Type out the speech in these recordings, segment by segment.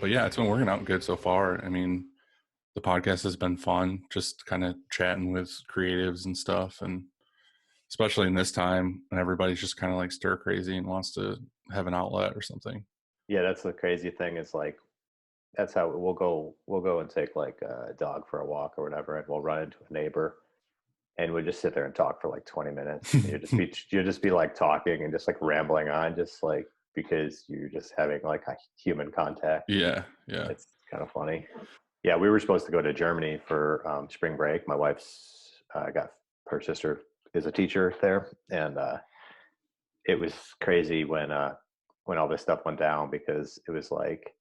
But yeah, it's been working out good so far. I mean, the podcast has been fun, just kind of chatting with creatives and stuff. And especially in this time when everybody's just kind of like stir crazy and wants to have an outlet or something. Yeah, that's the crazy thing is like, that's how we'll go and take like a dog for a walk or whatever, and we'll run into a neighbor and we'll just sit there and talk for like 20 minutes. And you'll just be like talking and just like rambling on, just like because you're just having like a human contact. Yeah. Yeah. It's kind of funny. Yeah, we were supposed to go to Germany for spring break. My wife's got her sister is a teacher there, and it was crazy when all this stuff went down, because it was like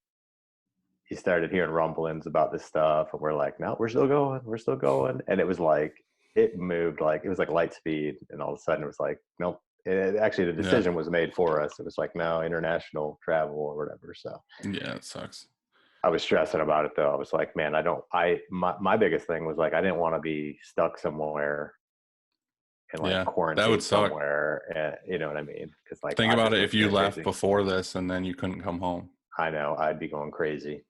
he started hearing rumblings about this stuff, and we're like, no, we're still going, and it was like it moved like it was like light speed, and all of a sudden it was like, nope. Actually, the decision was made for us. It was like, no, international travel or whatever. So Yeah, it sucks. I was stressing about it though. I was like, man, my biggest thing was like, I didn't want to be stuck somewhere and like that would quarantined suck. somewhere. And, you know what I mean? Because like, Think about it, if you left before this and then you couldn't come home. I know, I'd be going crazy.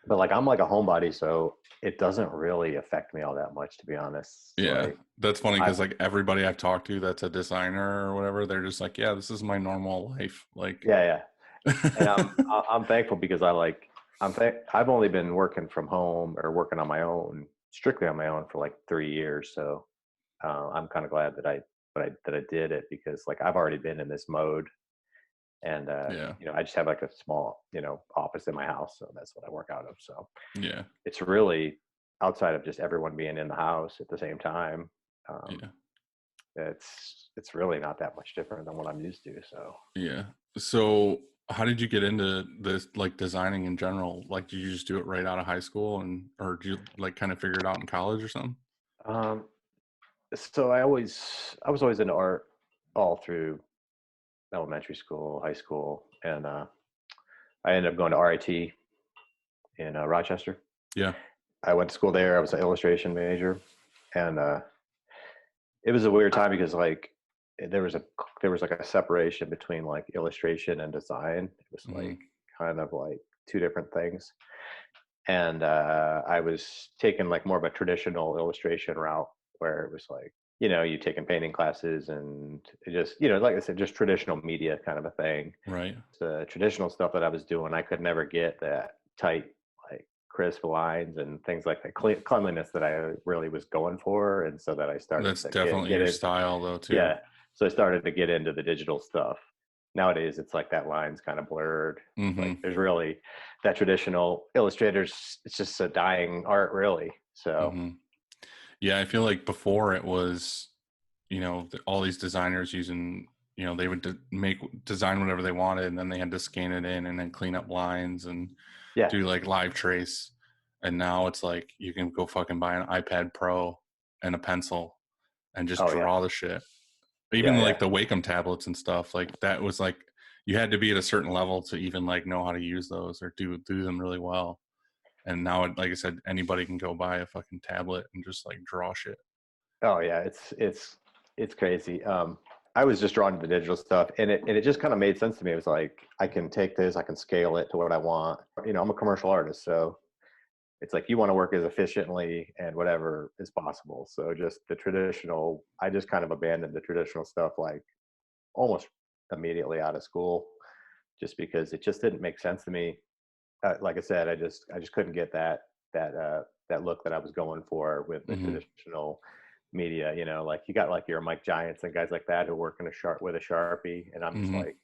But like, I'm like a homebody, so it doesn't really affect me all that much, to be honest. Yeah, like, that's funny because like everybody I've talked to that's a designer or whatever, they're just like, yeah, this is my normal life. Like, yeah. And I'm thankful because I've only been working from home or working on my own, strictly on my own, for like 3 years. So I'm kind of glad that I did it, because like I've already been in this mode, and you know, I just have like a small, you know, office in my house, so that's what I work out of. So yeah, it's really, outside of just everyone being in the house at the same time, it's really not that much different than what I'm used to. So yeah. So how did you get into this, like designing in general? Like, did you just do it right out of high school, or did you like kind of figure it out in college or something? um, so I was always into art all through elementary school, high school, and I ended up going to RIT in Rochester. Yeah. I went to school there. I was an illustration major, and it was a weird time because like there was like a separation between like illustration and design. It was like kind of like two different things, and I was taking like more of a traditional illustration route, where it was like, you know, you taking painting classes and it just, you know, like I said, just traditional media kind of a thing. Right. The traditional stuff that I was doing, I could never get that tight, like crisp lines and things like that cleanliness that I really was going for. And so that I started That's to definitely get your it. style though too. Yeah. So I started to get into the digital stuff. Nowadays, it's like that line's kind of blurred. Like there's really that traditional illustrators, it's just a dying art, really. So yeah, I feel like before it was, you know, all these designers using, you know, they would design whatever they wanted, and then they had to scan it in and then clean up lines and do like live trace. And now it's like you can go fucking buy an iPad Pro and a pencil and just draw the shit. Even like the Wacom tablets and stuff, like that was like, you had to be at a certain level to even like know how to use those or do them really well. And now, like I said, anybody can go buy a fucking tablet and just like draw shit. Oh yeah, it's crazy. I was just drawn to the digital stuff, and it just kind of made sense to me. It was like, I can take this, I can scale it to what I want. You know, I'm a commercial artist, so it's like you want to work as efficiently and whatever is possible. So just the traditional, I just kind of abandoned the traditional stuff like almost immediately out of school, just because it just didn't make sense to me. Like I said, I just couldn't get that look that I was going for with the traditional media. You know, like you got like your Mike Giants and guys like that who work in with a Sharpie, and I'm just like,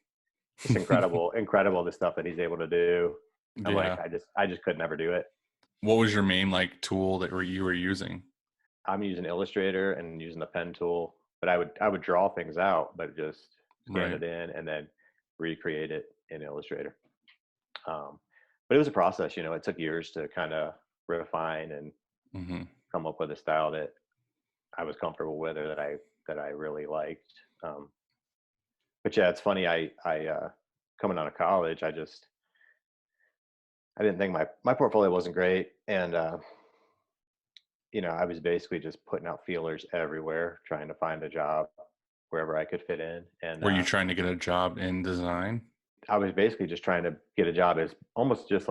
it's incredible the stuff that he's able to do. I'm like, I just could never do it. What was your main like tool that you were using? I'm using Illustrator and using the pen tool, but I would draw things out, but just scan it in and then recreate it in Illustrator. But it was a process, you know. It took years to kind of refine and come up with a style that I was comfortable with, or that I really liked. But yeah, it's funny. I coming out of college, I didn't think my portfolio wasn't great, and you know, I was basically just putting out feelers everywhere, trying to find a job wherever I could fit in. And were you trying to get a job in design? I was basically just trying to get a job as almost just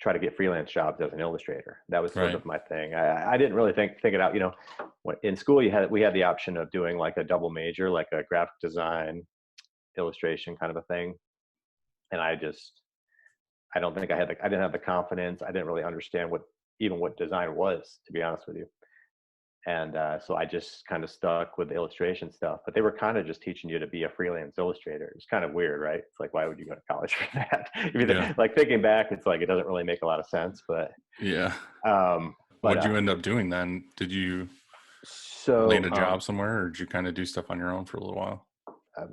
try to get freelance jobs as an illustrator. That was sort Right. of my thing. I didn't really think it out. In school we had the option of doing like a double major, like a graphic design, illustration kind of a thing. And I don't think I didn't have the confidence. I didn't really understand what design was, to be honest with you. And so I just kind of stuck with the illustration stuff, but they were kind of just teaching you to be a freelance illustrator. It's kind of weird, right? It's like, why would you go to college for that? Yeah. Like thinking back, it's like, it doesn't really make a lot of sense, Yeah. um, but What'd you end up doing then? Did you so land a job somewhere, or did you kind of do stuff on your own for a little while?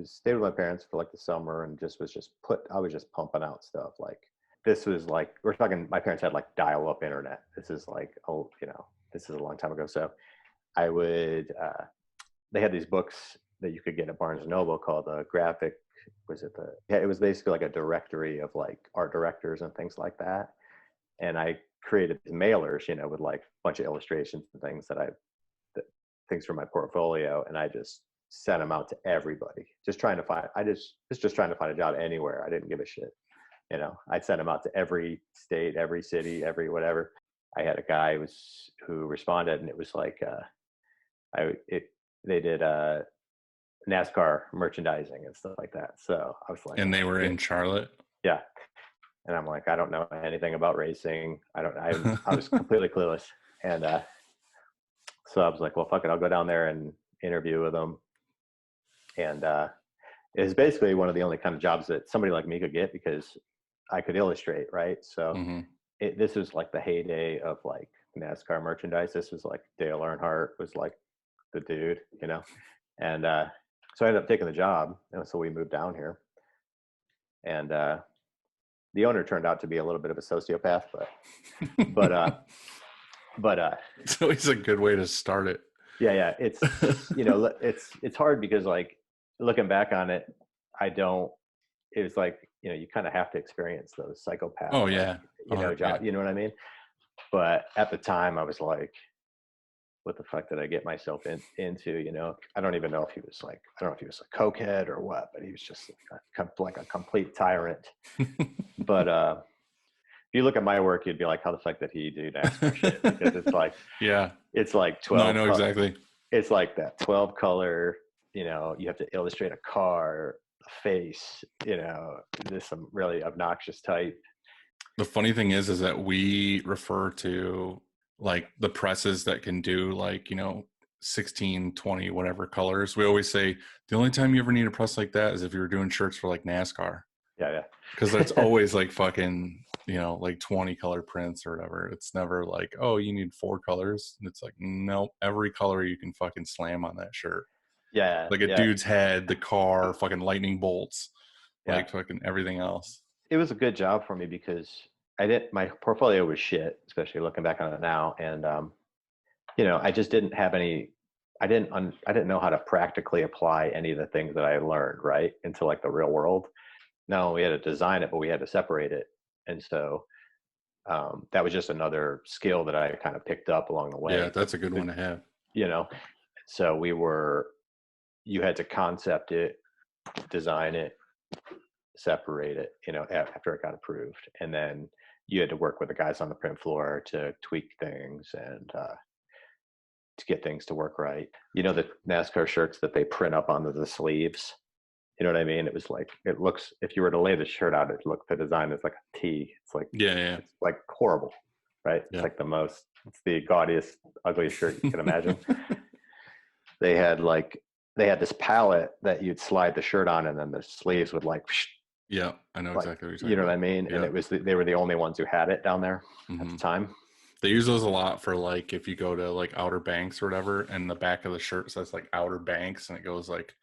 stayed with my parents for like the summer and I was just pumping out stuff. Like this was like, we're talking, my parents had like dial up internet. This is like, oh, this is a long time ago. So I would, they had these books that you could get at Barnes and Noble called it was basically like a directory of like art directors and things like that. And I created mailers, with like a bunch of illustrations and things from my portfolio. And I just sent them out to everybody, just trying to find, just trying to find a job anywhere. I didn't give a shit. I'd send them out to every state, every city, every whatever. I had a guy who responded, and it was like, they did NASCAR merchandising and stuff like that. So I was like, And they were in Charlotte. yeah. And I'm like, I don't know anything about racing. I was completely clueless. And so I was like, well, fuck it. I'll go down there and interview with them. And it was basically one of the only kind of jobs that somebody like me could get because I could illustrate, right? So this is like the heyday of like NASCAR merchandise. This was like Dale Earnhardt was like the dude, and so I ended up taking the job, and so we moved down here. And the owner turned out to be a little bit of a sociopath, but It's always a good way to start it. yeah, it's it's hard because like looking back on it, it was like, you kind of have to experience those psychopaths. Oh yeah. Job, yeah. you know what I mean? But at the time I was like, what the fuck did I get myself into? I don't even know if he was like, I don't know if he was a cokehead or what, but he was just like a complete tyrant. But if you look at my work, you'd be like, how the fuck did he do NASCAR shit? Because it's like, yeah, it's like 12. No, I know exactly. It's like that 12 color, you have to illustrate a car, a face, there's some really obnoxious type. The funny thing is that we refer to like the presses that can do like, 16, 20, whatever colors. We always say the only time you ever need a press like that is if you're doing shirts for like NASCAR. Yeah. Because that's always like fucking, like 20 color prints or whatever. It's never like, oh, you need 4 colors. And it's like, no, every color you can fucking slam on that shirt. Yeah. Like a dude's head, the car, fucking lightning bolts, like fucking everything else. It was a good job for me because my portfolio was shit, especially looking back on it now. And, I just didn't have I didn't know how to practically apply any of the things that I learned, right, into like the real world. No, we had to design it, but we had to separate it. And so that was just another skill that I kind of picked up along the way. Yeah, that's a good one to have. So you had to concept it, design it, separate it, after it got approved. And then you had to work with the guys on the print floor to tweak things and to get things to work right. The NASCAR shirts that they print up onto the sleeves. You know what I mean? It was like, it looks, if you were to lay the shirt out, the design is like a T. It's like, yeah. It's like horrible, right? Yeah. It's like it's the gaudiest, ugliest shirt you can imagine. They had this palette that you'd slide the shirt on and then the sleeves would like, yeah, I know exactly what you're talking you know about. what I mean? Yeah. And they were the only ones who had it down there at the time. They use those a lot for like, if you go to like Outer Banks or whatever, and the back of the shirt says like Outer Banks and it goes like,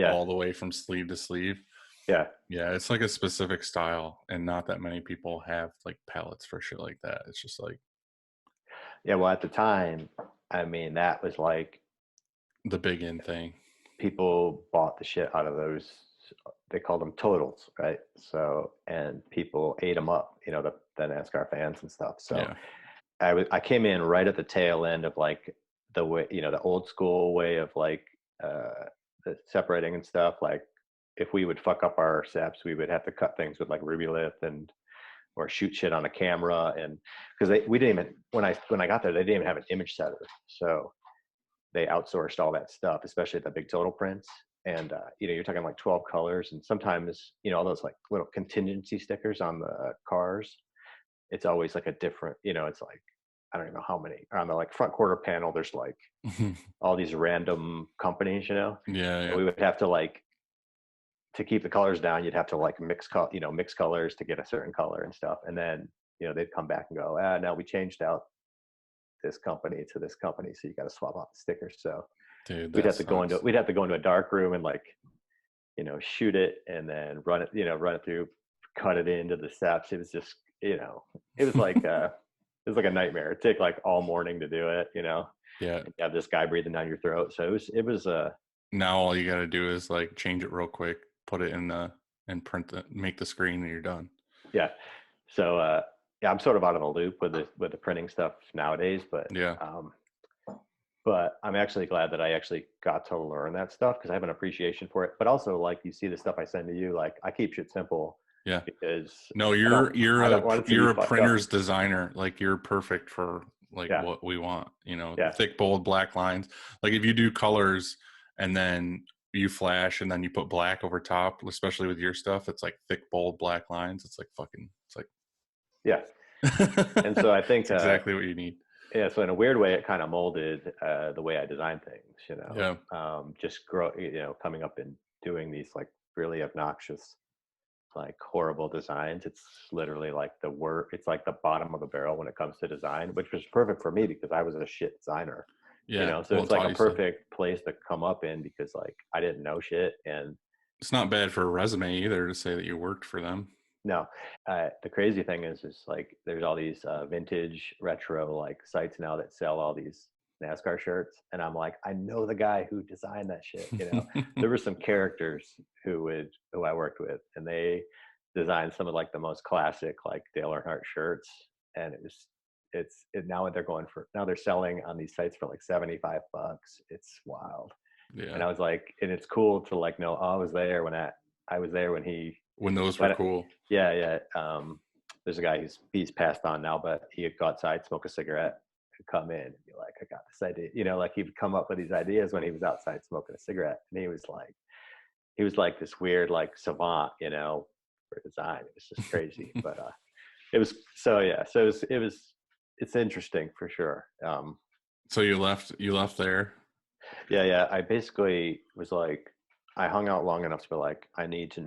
all the way from sleeve to sleeve. Yeah. It's like a specific style, and not that many people have like palettes for shit like that. It's just like, yeah, well, at the time, I mean, that was like the big in thing. People bought the shit out of those. They called them totals, right? So, and people ate them up, the NASCAR fans and stuff. So I came in right at the tail end of like the way, the old school way of like the separating and stuff. Like if we would fuck up our steps, we would have to cut things with like ruby lith and or shoot shit on a camera. And because we didn't even, when I got there, they didn't even have an image setter, so they outsourced all that stuff, especially the big total prints. And you're talking like 12 colors, and sometimes all those like little contingency stickers on the cars, it's always like a different, it's like, I don't even know how many on the like front quarter panel. There's like all these random companies, Yeah, and yeah. we would have to like, to keep the colors down, you'd have to like mix colors to get a certain color and stuff. And then, they'd come back and go, now we changed out this company to this company, so you got to swap out the stickers. So Dude, we'd have to go into a dark room and like, shoot it and then run it through, cut it into the steps. It was just, it was like, it was like a nightmare. It'd take like all morning to do it, Yeah. You have this guy breathing down your throat. So it was Now all you got to do is like change it real quick, put it in and print it, make the screen, and you're done. Yeah. So, I'm sort of out of the loop with the printing stuff nowadays, but Yeah. But I'm actually glad that I actually got to learn that stuff, because I have an appreciation for it. But also, like, you see the stuff I send to you, like I keep shit simple. Yeah. Because no, you're a printer's up. designer. Like, you're perfect for like what we want. Thick, bold, black lines. Like if you do colors and then you flash and then you put black over top, especially with your stuff, it's like thick, bold, black lines. It's like yeah. And so I think that's exactly what you need. Yeah, so in a weird way, it kind of molded the way I design things. Yeah. Just coming up and doing these like really obnoxious, like horrible designs. It's literally like it's like the bottom of the barrel when it comes to design, which was perfect for me because I was a shit designer. Yeah. So it's like a perfect place to come up in, because like I didn't know shit, and it's not bad for a resume either to say that you worked for them. No, the crazy thing is like there's all these vintage retro like sites now that sell all these NASCAR shirts, and I'm like, I know the guy who designed that shit. There were some characters who I worked with, and they designed some of like the most classic like Dale Earnhardt shirts, and now they're selling on these sites for like $75. It's wild. Yeah. And I was like, and it's cool to like know, I was there when those were cool. Yeah. There's a guy he's passed on now, but he would go outside, smoke a cigarette, and come in and be like, I got this idea. Like he would come up with these ideas when he was outside smoking a cigarette. And he was like this weird, like savant, for design. It was just crazy. But it was, so yeah. So it's interesting for sure. So you left there? Yeah. I basically was like, I hung out long enough to be like, I need to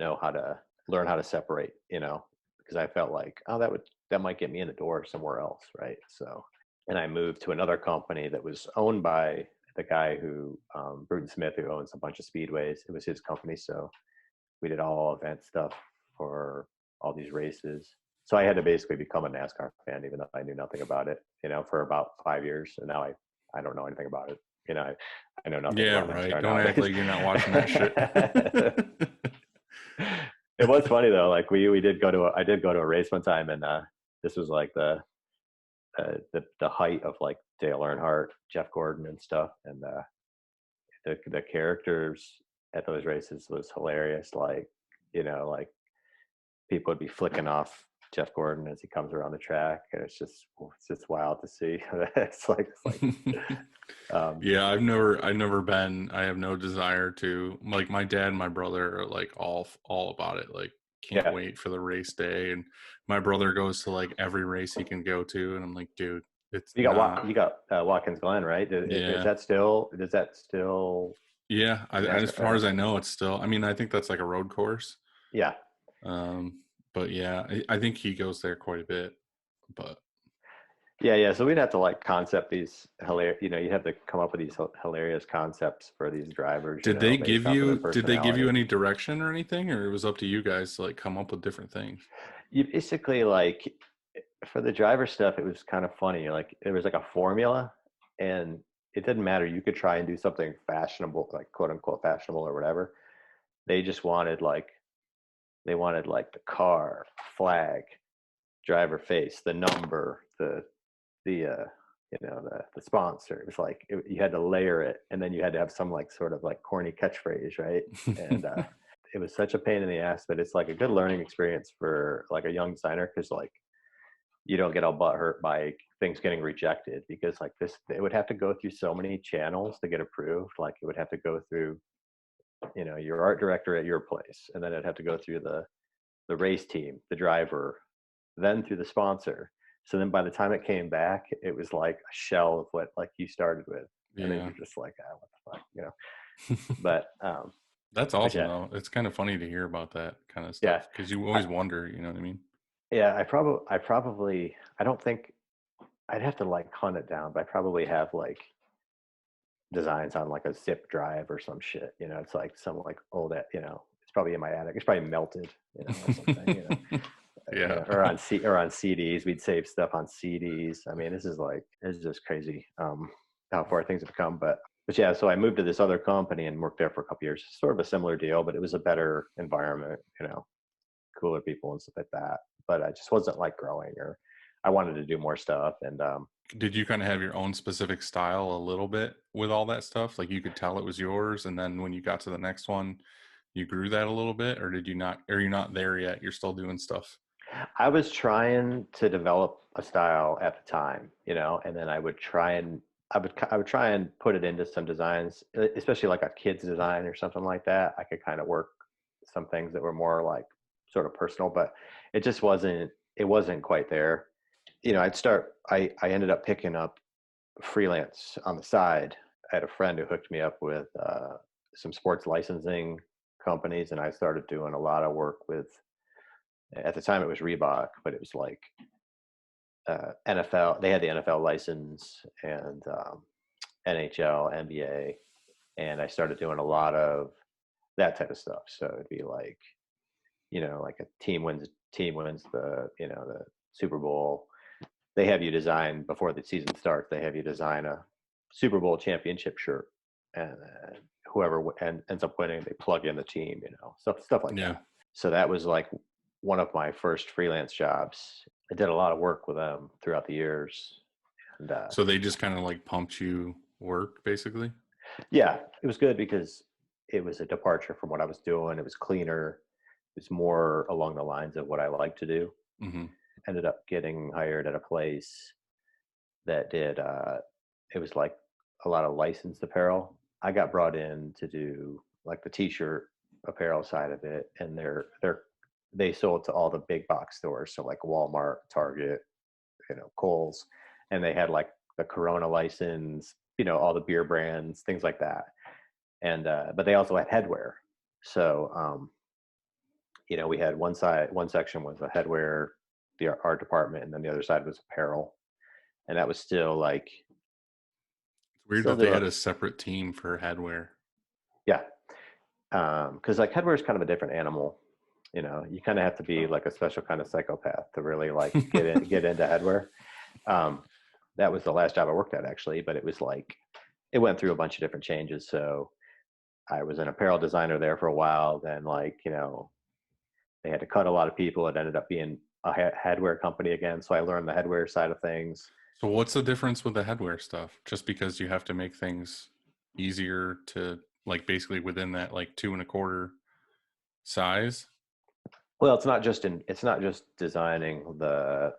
learn how to separate, because I felt like, that might get me in the door somewhere else, right? So, and I moved to another company that was owned by the guy who, Bruton Smith, who owns a bunch of speedways. It was his company, so we did all event stuff for all these races. So I had to basically become a NASCAR fan, even though I knew nothing about it, for about 5 years, and now I don't know anything about it. I know nothing. Yeah, about right. NASCAR Don't nowadays. act like you're not watching that shit. It was funny though. Like I did go to a race one time, and this was like the height of like Dale Earnhardt, Jeff Gordon, and stuff. And the characters at those races was hilarious. Like like people would be flicking off Jeff Gordon as he comes around the track, and it's just wild to see. it's like yeah, I've never been. I have no desire to. Like my dad and my brother are like all about it. Like can't wait for the race day, and my brother goes to like every race he can go to, and I'm like, dude, you got Watkins Glen, right? Is that still? Yeah, as far as I know, it's still. I mean, I think that's like a road course. Yeah. But yeah, I think he goes there quite a bit. But yeah. So we'd have to like concept these hilarious. You'd have to come up with these hilarious concepts for these drivers. Did they give you any direction or anything, or it was up to you guys to like come up with different things? You basically like for the driver stuff, it was kind of funny. Like there was like a formula, and it didn't matter. You could try and do something fashionable, like quote unquote fashionable or whatever. They just wanted like the car, flag, driver face, the number, the sponsor. It was like you had to layer it, and then you had to have some like sort of like corny catchphrase, right? And it was such a pain in the ass, but it's like a good learning experience for like a young designer, because like you don't get all butthurt by things getting rejected, because like this, it would have to go through so many channels to get approved. Like it would have to go through, your art director at your place, and then it'd have to go through the race team, the driver, then through the sponsor. So then by the time it came back, it was like a shell of what like you started with. And then Yeah. you're just like, what the fuck, But That's awesome yeah, though. It's kind of funny to hear about that kind of yeah, stuff because you I, always wonder, you know what I mean? yeah. I don't think I'd have to like hunt it down, but I probably have like designs on like a zip drive or some shit. It's like some like it's probably in my attic. It's probably melted, or something. Yeah. Or on CDs. We'd save stuff on CDs. I mean, it's just crazy how far things have come. But yeah, so I moved to this other company and worked there for a couple years. Sort of a similar deal, but it was a better environment, cooler people and stuff like that. But I just wasn't like growing, or I wanted to do more stuff. And Did you kind of have your own specific style a little bit with all that stuff? Like you could tell it was yours, and then when you got to the next one, you grew that a little bit, or did you not? Are you not there yet? You're still doing stuff. I was trying to develop a style at the time, and then I would try and put it into some designs, especially like a kid's design or something like that. I could kind of work some things that were more like sort of personal, but it wasn't quite there. I ended up picking up freelance on the side. I had a friend who hooked me up with some sports licensing companies, and I started doing a lot of work with, at the time it was Reebok, but it was like NFL. They had the NFL license, and NHL, NBA, and I started doing a lot of that type of stuff. So it'd be like, like a team wins the Super Bowl. They have you design, before the season starts, they have you design a Super Bowl championship shirt, and whoever ends up winning, they plug in the team, stuff like Yeah. that. So that was like one of my first freelance jobs. I did a lot of work with them throughout the years. And So they just kind of like pumped you work basically. yeah, it was good because it was a departure from what I was doing. It was cleaner. It was more along the lines of what I like to do. Mm-hmm. Ended up getting hired at a place that did, it was like a lot of licensed apparel. I got brought in to do like the t-shirt apparel side of it, and they sold to all the big box stores, so like Walmart, Target, Kohl's, and they had like the Corona license, all the beer brands, things like that. And but they also had headwear. So we had one section was the headwear, the art department, and then the other side was apparel. And that was still like, It's weird that they had a separate team for headwear. yeah, because like headwear is kind of a different animal. You kind of have to be like a special kind of psychopath to really like get into headwear. That was the last job I worked at, actually, but it was like, it went through a bunch of different changes. So I was an apparel designer there for a while. Then like, they had to cut a lot of people. It ended up being a headwear company again. So I learned the headwear side of things. So what's the difference with the headwear stuff? Just because you have to make things easier to like basically within that like 2.25 size? Well, it's not just designing the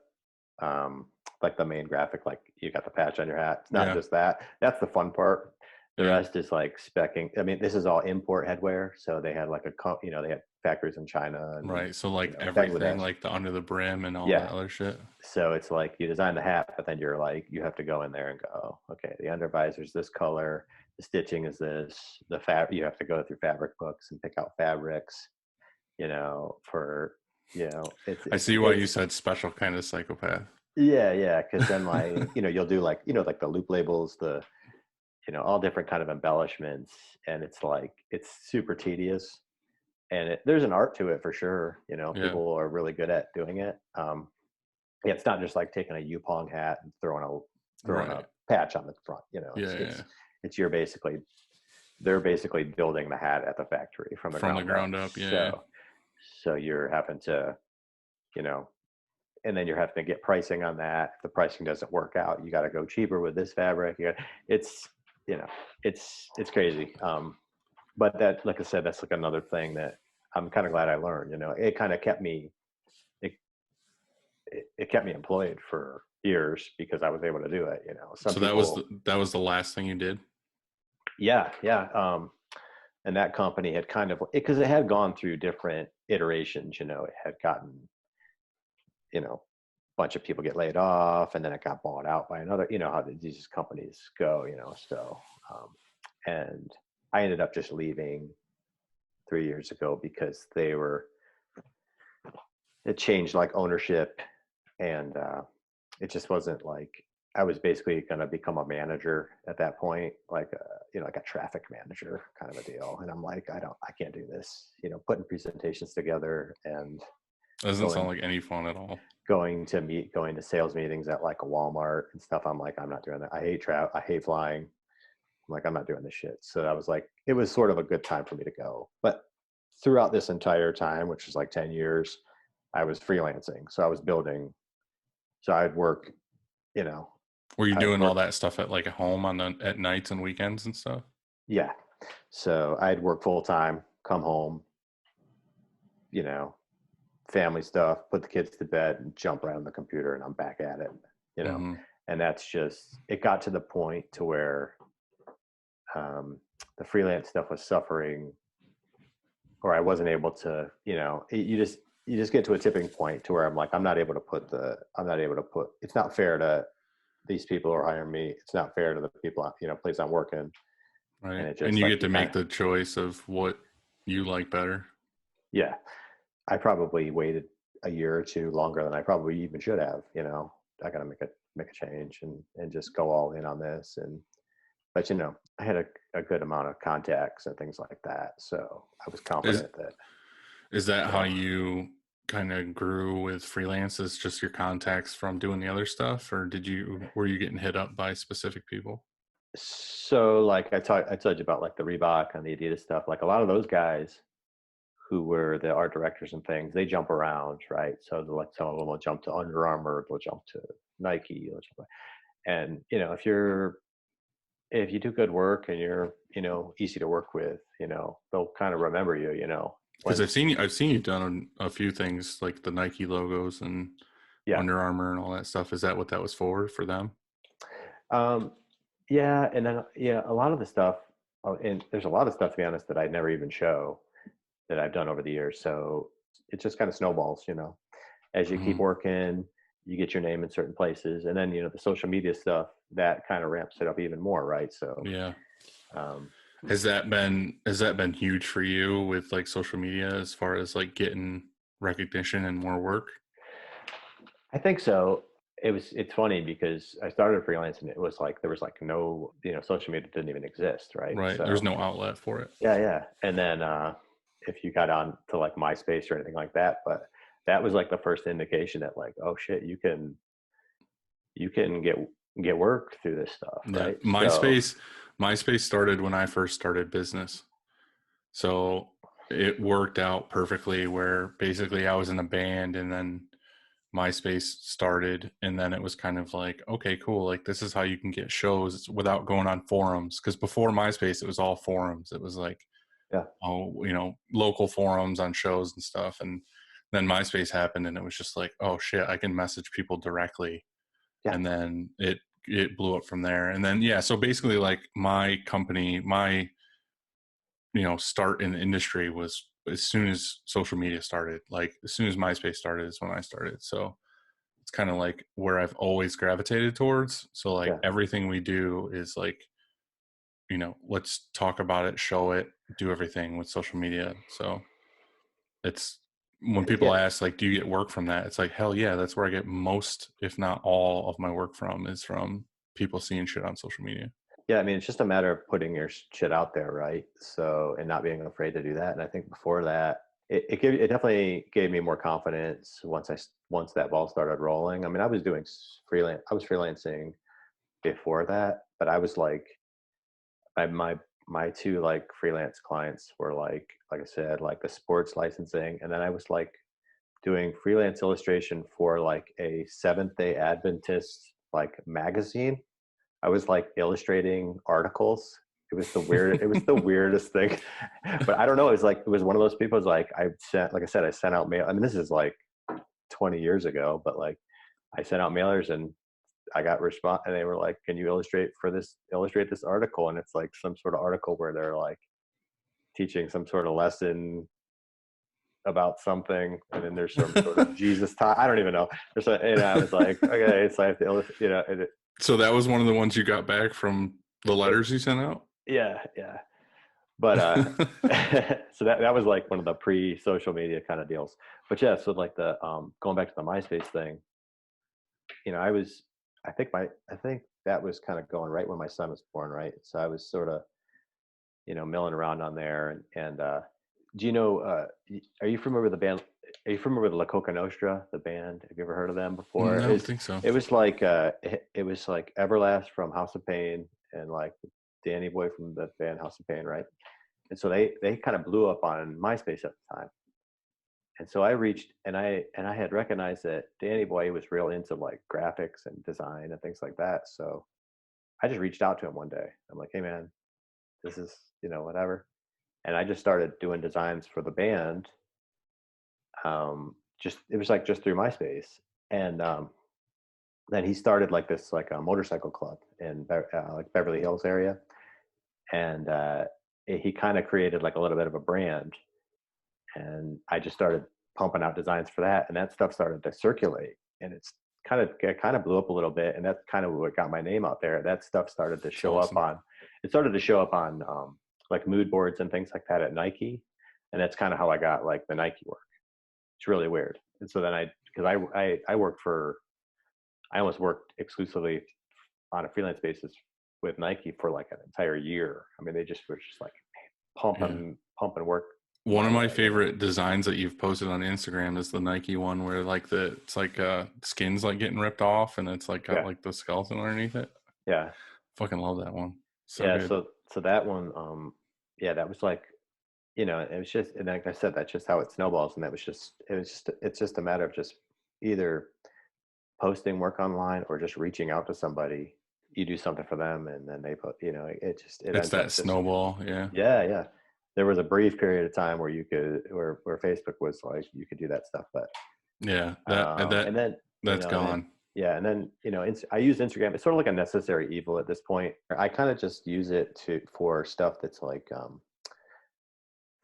like the main graphic, like you got the patch on your hat. It's not just that. That's the fun part. The rest is like specking. I mean, this is all import headwear, so they had like they had factories in China, and Right. So like everything, Bangladesh. like the under the brim and all Yeah. that other shit. So it's like you design the hat, but then you're like, you have to go in there and go, okay, the under visor's this color, the stitching is this, the you have to go through fabric books and pick out fabrics, for, I see why you said special kind of psychopath. Yeah. Cause then you'll do like, like the loop labels, the, all different kind of embellishments. And it's like, it's super tedious, and there's an art to it for sure. People are really good at doing it. Yeah, it's not just like taking a Yupong hat and throwing a patch on the front. It's they're basically building the hat at the factory from the ground up. Yeah. So you're having to, and then you're having to get pricing on that. If the pricing doesn't work out, you got to go cheaper with this fabric. It's crazy. But that, like I said, that's like another thing that I'm kind of glad I learned, it kind of kept me, it, it kept me employed for years because I was able to do it, some So people. that was the last thing you did? Yeah. Yeah. And that company had kind of, because it had gone through different iterations, it had gotten, a bunch of people get laid off, and then it got bought out by another, how these companies go, so, and I ended up just leaving 3 years ago because it changed like ownership, and it just wasn't like, I was basically going to become a manager at that point, like like a traffic manager kind of a deal. And I'm like, I can't do this, putting presentations together and Doesn't sound going, like any fun at all. going to sales meetings at like a Walmart and stuff. I'm like, I'm not doing that. I hate flying. I'm like, I'm not doing this shit. So I was like, it was sort of a good time for me to go. But throughout this entire time, which was like 10 years, I was freelancing. So I was building. So I'd work, you know, Were you I'd doing all work. that stuff at like home at nights and weekends and stuff? Yeah. So I'd work full time, come home, you know, family stuff, put the kids to bed, and jump right on the computer, and I'm back at it, you know. Mm-hmm. And that's just, it got to the point to where the freelance stuff was suffering, or I wasn't able to, you just get to a tipping point to where I'm like, I'm not able to put, it's not fair to these people who are hiring me. It's not fair to the people, place I'm working. And Right. it And just you like, get to make the choice of what you like better. yeah, I probably waited a year or two longer than I probably even should have, I got to make a change and just go all in on this. But I had a good amount of contacts and things like that. So I was Is confident that, is that you how know, you kind of grew with freelance? Is just your contacts from doing the other stuff, or were you getting hit up by specific people? so like I told you about like the Reebok and the Adidas stuff, like a lot of those guys who were the art directors and things, they jump around, right? So like some of them will jump to Under Armour, they'll jump to Nike, and if you do good work and you're, easy to work with, they'll kind of remember you, Because when, I've seen you done a few things like the Nike logos and yeah. Under Armour and all that stuff. Is that what that was for them? Um, yeah. And then, yeah, a lot of the stuff, and there's a lot of stuff, to be honest, that I never even show that I've done over the years. So it just kind of snowballs, as you keep Mm-hmm. working, you get your name in certain places. And then, the social media stuff that kind of ramps it up even more. Right. So, Yeah. um, Has that been huge for you with like social media as far as like getting recognition and more work? I think so. It's funny because I started freelancing. It was like, there was like no, social media didn't even exist. Right. Right. There's So no outlet for it. yeah, yeah. And then, if you got on to like MySpace or anything like that, but that was like the first indication that like, oh shit, you can get work through this stuff. Yeah. Right. So MySpace started when I first started business. So it worked out perfectly where basically I was in a band and then MySpace started, and then it was kind of like, okay, cool. Like this is how you can get shows without going on forums. Because before MySpace, it was all forums. It was like, yeah, oh, local forums on shows and stuff. And then MySpace happened, and it was just like, oh shit, I can message people directly. yeah, And then it blew up from there. And then yeah, so basically like my company, my start in the industry was as soon as social media started. Like as soon as MySpace started is when I started. So it's kind of like where I've always gravitated towards. So like yeah, everything we do is like, let's talk about it, show it, do everything with social media. So it's when people yeah. ask like, do you get work from that? It's like, hell yeah, that's where I get most, if not all of my work from is from people seeing shit on social media. Yeah, I mean, it's just a matter of putting your shit out there, right? So, and not being afraid to do that. And I think before that, it definitely gave me more confidence once that ball started rolling. I mean, I was doing freelance. I was freelancing before that, but I was like, my two like freelance clients were like I said, like the sports licensing, and then I was like doing freelance illustration for like a Seventh-day Adventist like magazine. I was like illustrating articles It was the weirdest thing. But I don't know. It was one of those people. It's like I sent out mail. I mean, this is like 20 years ago, but like I sent out mailers and I got response, and they were like, "Can you illustrate this article?" And it's like some sort of article where they're like teaching some sort of lesson about something, and then there's some sort of Jesus talk. I don't even know. And I was like, okay, so I have to illustrate, So that was one of the ones you got back from the letters you sent out? yeah. But so that was like one of the pre-social media kind of deals. But yeah, so like the going back to the MySpace thing, I think that was kind of going right when my son was born, right? So I was sort of milling around on there, and do you know? Are you familiar with the band? Are you familiar with La Coca Nostra, the band? Have you ever heard of them before? I don't think so. It was like Everlast from House of Pain, and like Danny Boy from the band House of Pain, right? And so they kind of blew up on MySpace at the time. And so I reached, and I had recognized that Danny Boy was real into like graphics and design and things like that. So I just reached out to him one day. I'm like, hey man, this is whatever. And I just started doing designs for the band. It was like just through MySpace. And then he started like this like a motorcycle club in like Beverly Hills area, and he kind of created like a little bit of a brand, and I just started pumping out designs for that, and that stuff started to circulate, and it kind of blew up a little bit, and that's kind of what got my name out there. That stuff started to show awesome. up on like mood boards and things like that at Nike, and that's kind of how I got like the Nike work. It's really weird. And so then I almost worked exclusively on a freelance basis with Nike for like an entire year. I mean, they just were just like pumping work. One of my favorite designs that you've posted on Instagram is the Nike one where like it's like skin's like getting ripped off, and it's like got like the skeleton underneath it. Yeah. Fucking love that one. Good. So that one, that was like, it was just, and like I said, that's just how it snowballs. And it's just a matter of just either posting work online or just reaching out to somebody. You do something for them, and then they put, it's that snowball. Yeah. Yeah. There was a brief period of time where where Facebook was like, you could do that stuff, but yeah, that's gone. And then I use Instagram. It's sort of like a necessary evil at this point. I kind of just use it for stuff that's like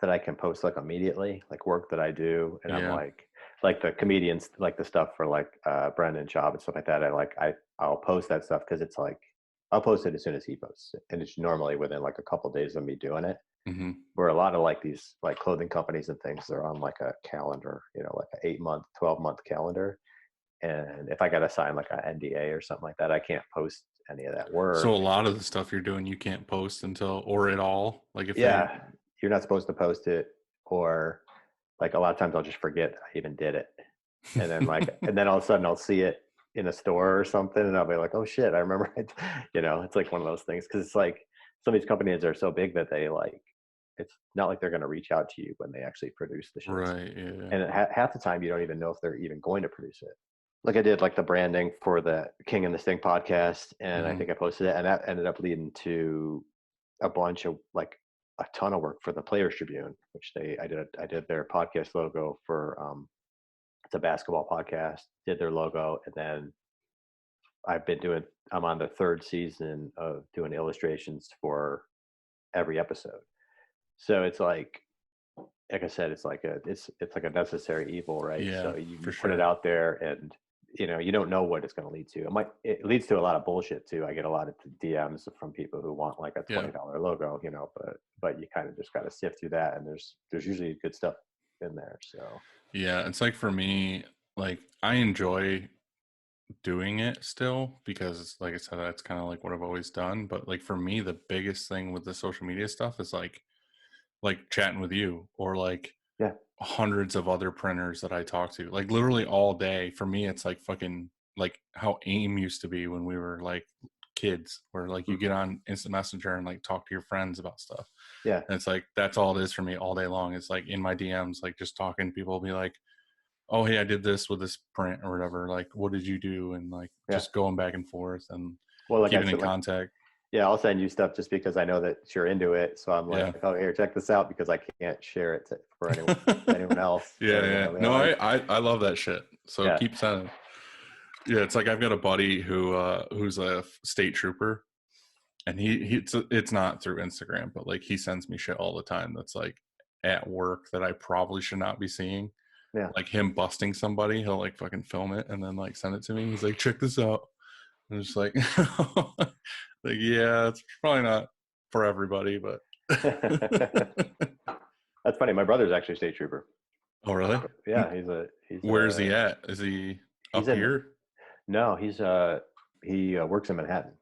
that I can post like immediately, like work that I do, and I'm like the comedians, like the stuff for like Brendan Schaub and stuff like that. I'll post that stuff because it's like I'll post it as soon as he posts it, and it's normally within like a couple of days of me doing it. Mm-hmm. Where a lot of like these like clothing companies and things, they're on like a calendar, like an 8-month, 12-month calendar. And if I got to sign like an NDA or something like that, I can't post any of that work. So a lot of the stuff you're doing, you can't post or at all. Like you're not supposed to post it, or like a lot of times I'll just forget I even did it. And then and then all of a sudden I'll see it in a store or something, and I'll be like, oh shit, I remember it. It's like one of those things. 'Cause it's like some of these companies are so big that they like, it's not like they're going to reach out to you when they actually produce the shit. Right. Yeah. And half the time you don't even know if they're even going to produce it. Like I did like the branding for the King and the Sting podcast, and I think I posted it, and that ended up leading to a bunch of like a ton of work for the Players Tribune, which I did their podcast logo for it's a basketball podcast, did their logo, and then I'm on the 3rd season of doing illustrations for every episode. So it's like I said, it's like a necessary evil, right? Yeah, so you put it out there, and you don't know what it's going to lead to. It leads to a lot of bullshit too. I get a lot of DMs from people who want like a $20 logo, but you kind of just got to sift through that, and there's usually good stuff in there. So yeah, it's like for me, like I enjoy doing it still because like I said, that's kind of like what I've always done. But like for me, the biggest thing with the social media stuff is like chatting with you, or like hundreds of other printers that I talk to, like literally all day. For me, it's like fucking like how AIM used to be when we were like kids, where like you get on instant messenger and like talk to your friends about stuff. Yeah. And it's like that's all it is for me all day long. It's like in my DMs, like just talking to people, will be like, oh hey, I did this with this print or whatever, like what did you do, and like just going back and forth and keeping in contact. Yeah, I'll send you stuff just because I know that you're into it. So I'm like, Yeah. oh, here, check this out, because I can't share it for anyone else. So, Yeah. I mean, No, like, I love that shit. So yeah, keep sending. Yeah, it's like I've got a buddy who's a state trooper, and it's not through Instagram, but like he sends me shit all the time that's like at work that I probably should not be seeing. yeah. Like him busting somebody, he'll like fucking film it and then like send it to me. He's like, check this out. And it's just like, like, yeah, it's probably not for everybody, but That's funny. My brother's actually a state trooper. oh really? Yeah, Where's he at? Is he he's up in here? no, he works in Manhattan.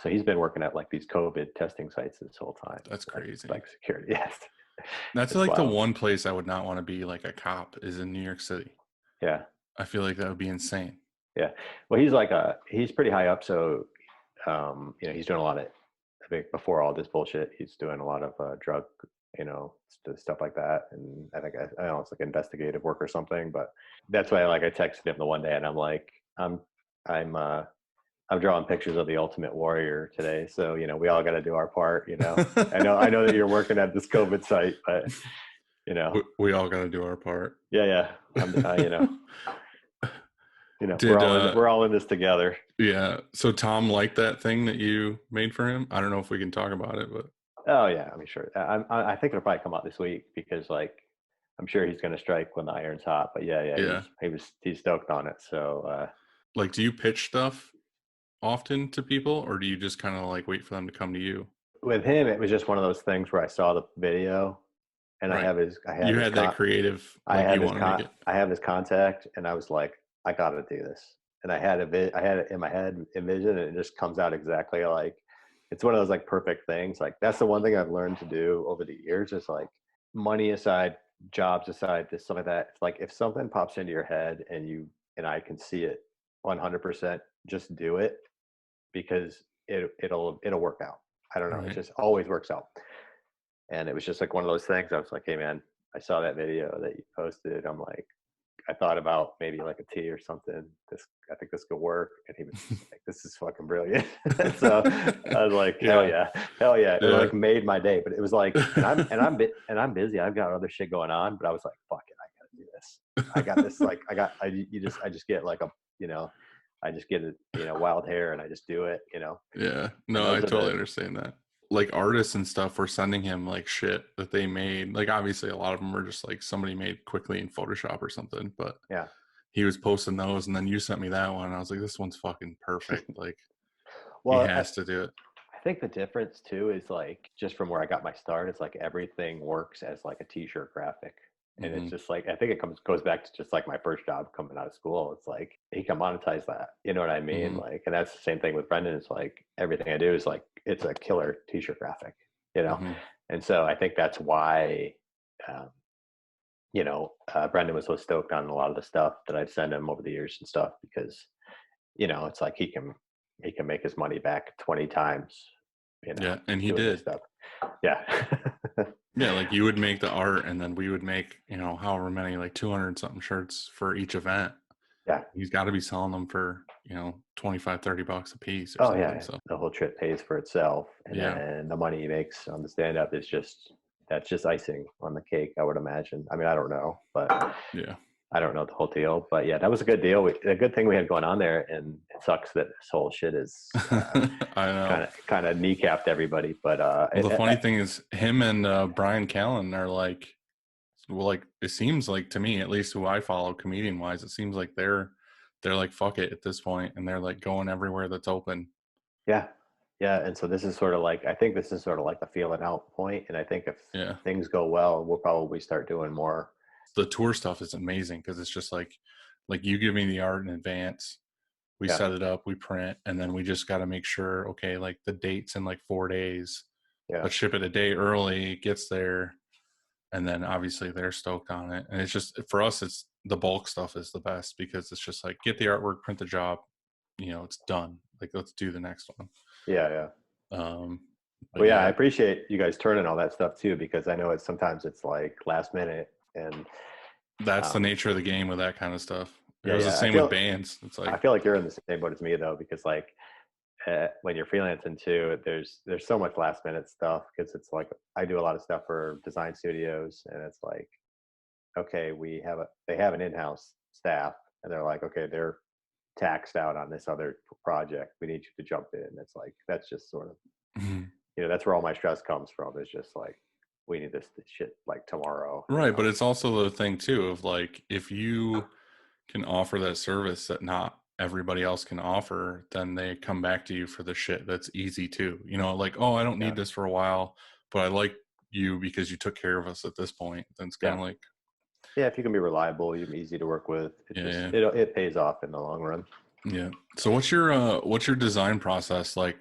So he's been working at like these COVID testing sites this whole time. That's crazy. Like security. Yes. That's It's like the wild. one place I would not want to be like a cop is in New York City. Yeah. I feel like that would be insane. Yeah. Well, he's pretty high up. So, he's doing a lot of, I think before all this bullshit, he's doing a lot of drug, stuff like that. And I think, I don't know, it's like investigative work or something, but that's why I texted him the one day and I'm like, I'm drawing pictures of the Ultimate Warrior today. So, we all got to do our part, I know that you're working at this COVID site, but we all got to do our part. yeah. Did, we're all in this together. Yeah. So Tom liked that thing that you made for him. I don't know if we can talk about it, but Oh yeah, I mean, sure. I think it'll probably come out this week because I'm sure he's going to strike when the iron's hot. But yeah. He's stoked on it. So like, do you pitch stuff often to people, or do you just kind of like wait for them to come to you? with him, it was just one of those things where I saw the video, and Right. I had that creative. I like, have his contact, and I was like, I got to do this, and I had it in my head, envision, and it just comes out exactly like. It's one of those like perfect things. Like that's the one thing I've learned to do over the years is like money aside, jobs aside, this stuff like that. It's like if something pops into your head and I can see it 100%, just do it because it'll work out. I don't know. Right. It just always works out. And it was just like one of those things. I was like, hey man, I saw that video that you posted. I'm like, I thought about maybe like a tea or something. I think this could work. And he was like, this is fucking brilliant. So I was like, hell yeah. It like made my day. But it was like, and I'm busy. I've got other shit going on, but I was like, fuck it, I gotta do this. I got this. Like I just get like I just get wild hair and I just do it, Yeah. No, I totally understand that. Like artists and stuff were sending him like shit that they made. Like obviously a lot of them were just like somebody made quickly in Photoshop or something, but yeah, he was posting those and then you sent me that one. And I was like, this one's fucking perfect. Like well, he has to do it. I think the difference too is like just from where I got my start, it's like everything works as like a t-shirt graphic. And it's just like, I think it goes back to just like my first job coming out of school. It's like, he can monetize that. You know what I mean? Like, and that's the same thing with Brendan. It's like, everything I do is like, it's a killer t-shirt graphic, And so I think that's why, Brendan was so stoked on a lot of the stuff that I've sent him over the years and stuff, because, it's like, he can make his money back 20 times, Yeah. And he did stuff. Yeah. Yeah, like you would make the art and then we would make, however many, like 200 something shirts for each event. Yeah. He's got to be selling them for, $25-$30 a piece. Or something. So the whole trip pays for itself. And yeah. then the money he makes on the stand up is that's just icing on the cake, I would imagine. I mean, I don't know, but yeah, I don't know the whole deal, but yeah, that was a good deal. A good thing we had going on there, and it sucks that this whole shit is I know kind of kneecapped everybody. But the funny thing is, him and Brian Callen are like, well, like it seems like to me, at least who I follow comedian wise, it seems like they're like fuck it at this point, and they're like going everywhere that's open. Yeah, and so this is sort of like, I think this is sort of like the feeling out point, and I think if things go well, we'll probably start doing more. The tour stuff is amazing because it's just like you give me the art in advance, we set it up, we print, and then we just got to make sure, okay, like the date's in like 4 days, but ship it a day early, it gets there, and then obviously they're stoked on it. And it's just, for us, it's the bulk stuff is the best because it's just like, get the artwork, print the job, it's done, like let's do the next one. Well, I appreciate you guys turning all that stuff too, because I know sometimes it's like last minute, and that's the nature of the game with that kind of stuff. It was the same with bands. It's like, I feel like you're in the same boat as me though, because like when you're freelancing too, there's so much last minute stuff because it's like I do a lot of stuff for design studios, and it's like, okay, they have an in-house staff, and they're like, okay, they're taxed out on this other project. We need you to jump in. It's like that's just sort of, Mhm. that's where all my stress comes from. Is just like we need this shit like tomorrow. Right, but it's also the thing too of like if you can offer that service that not everybody else can offer, then they come back to you for the shit that's easy too. Like, oh, I don't Yeah, need this for a while, but I like you because you took care of us at this point. Then it's kind yeah, of like, yeah. If you can be reliable, you're easy to work with. It yeah, just yeah, it pays off in the long run. yeah. So what's your design process like?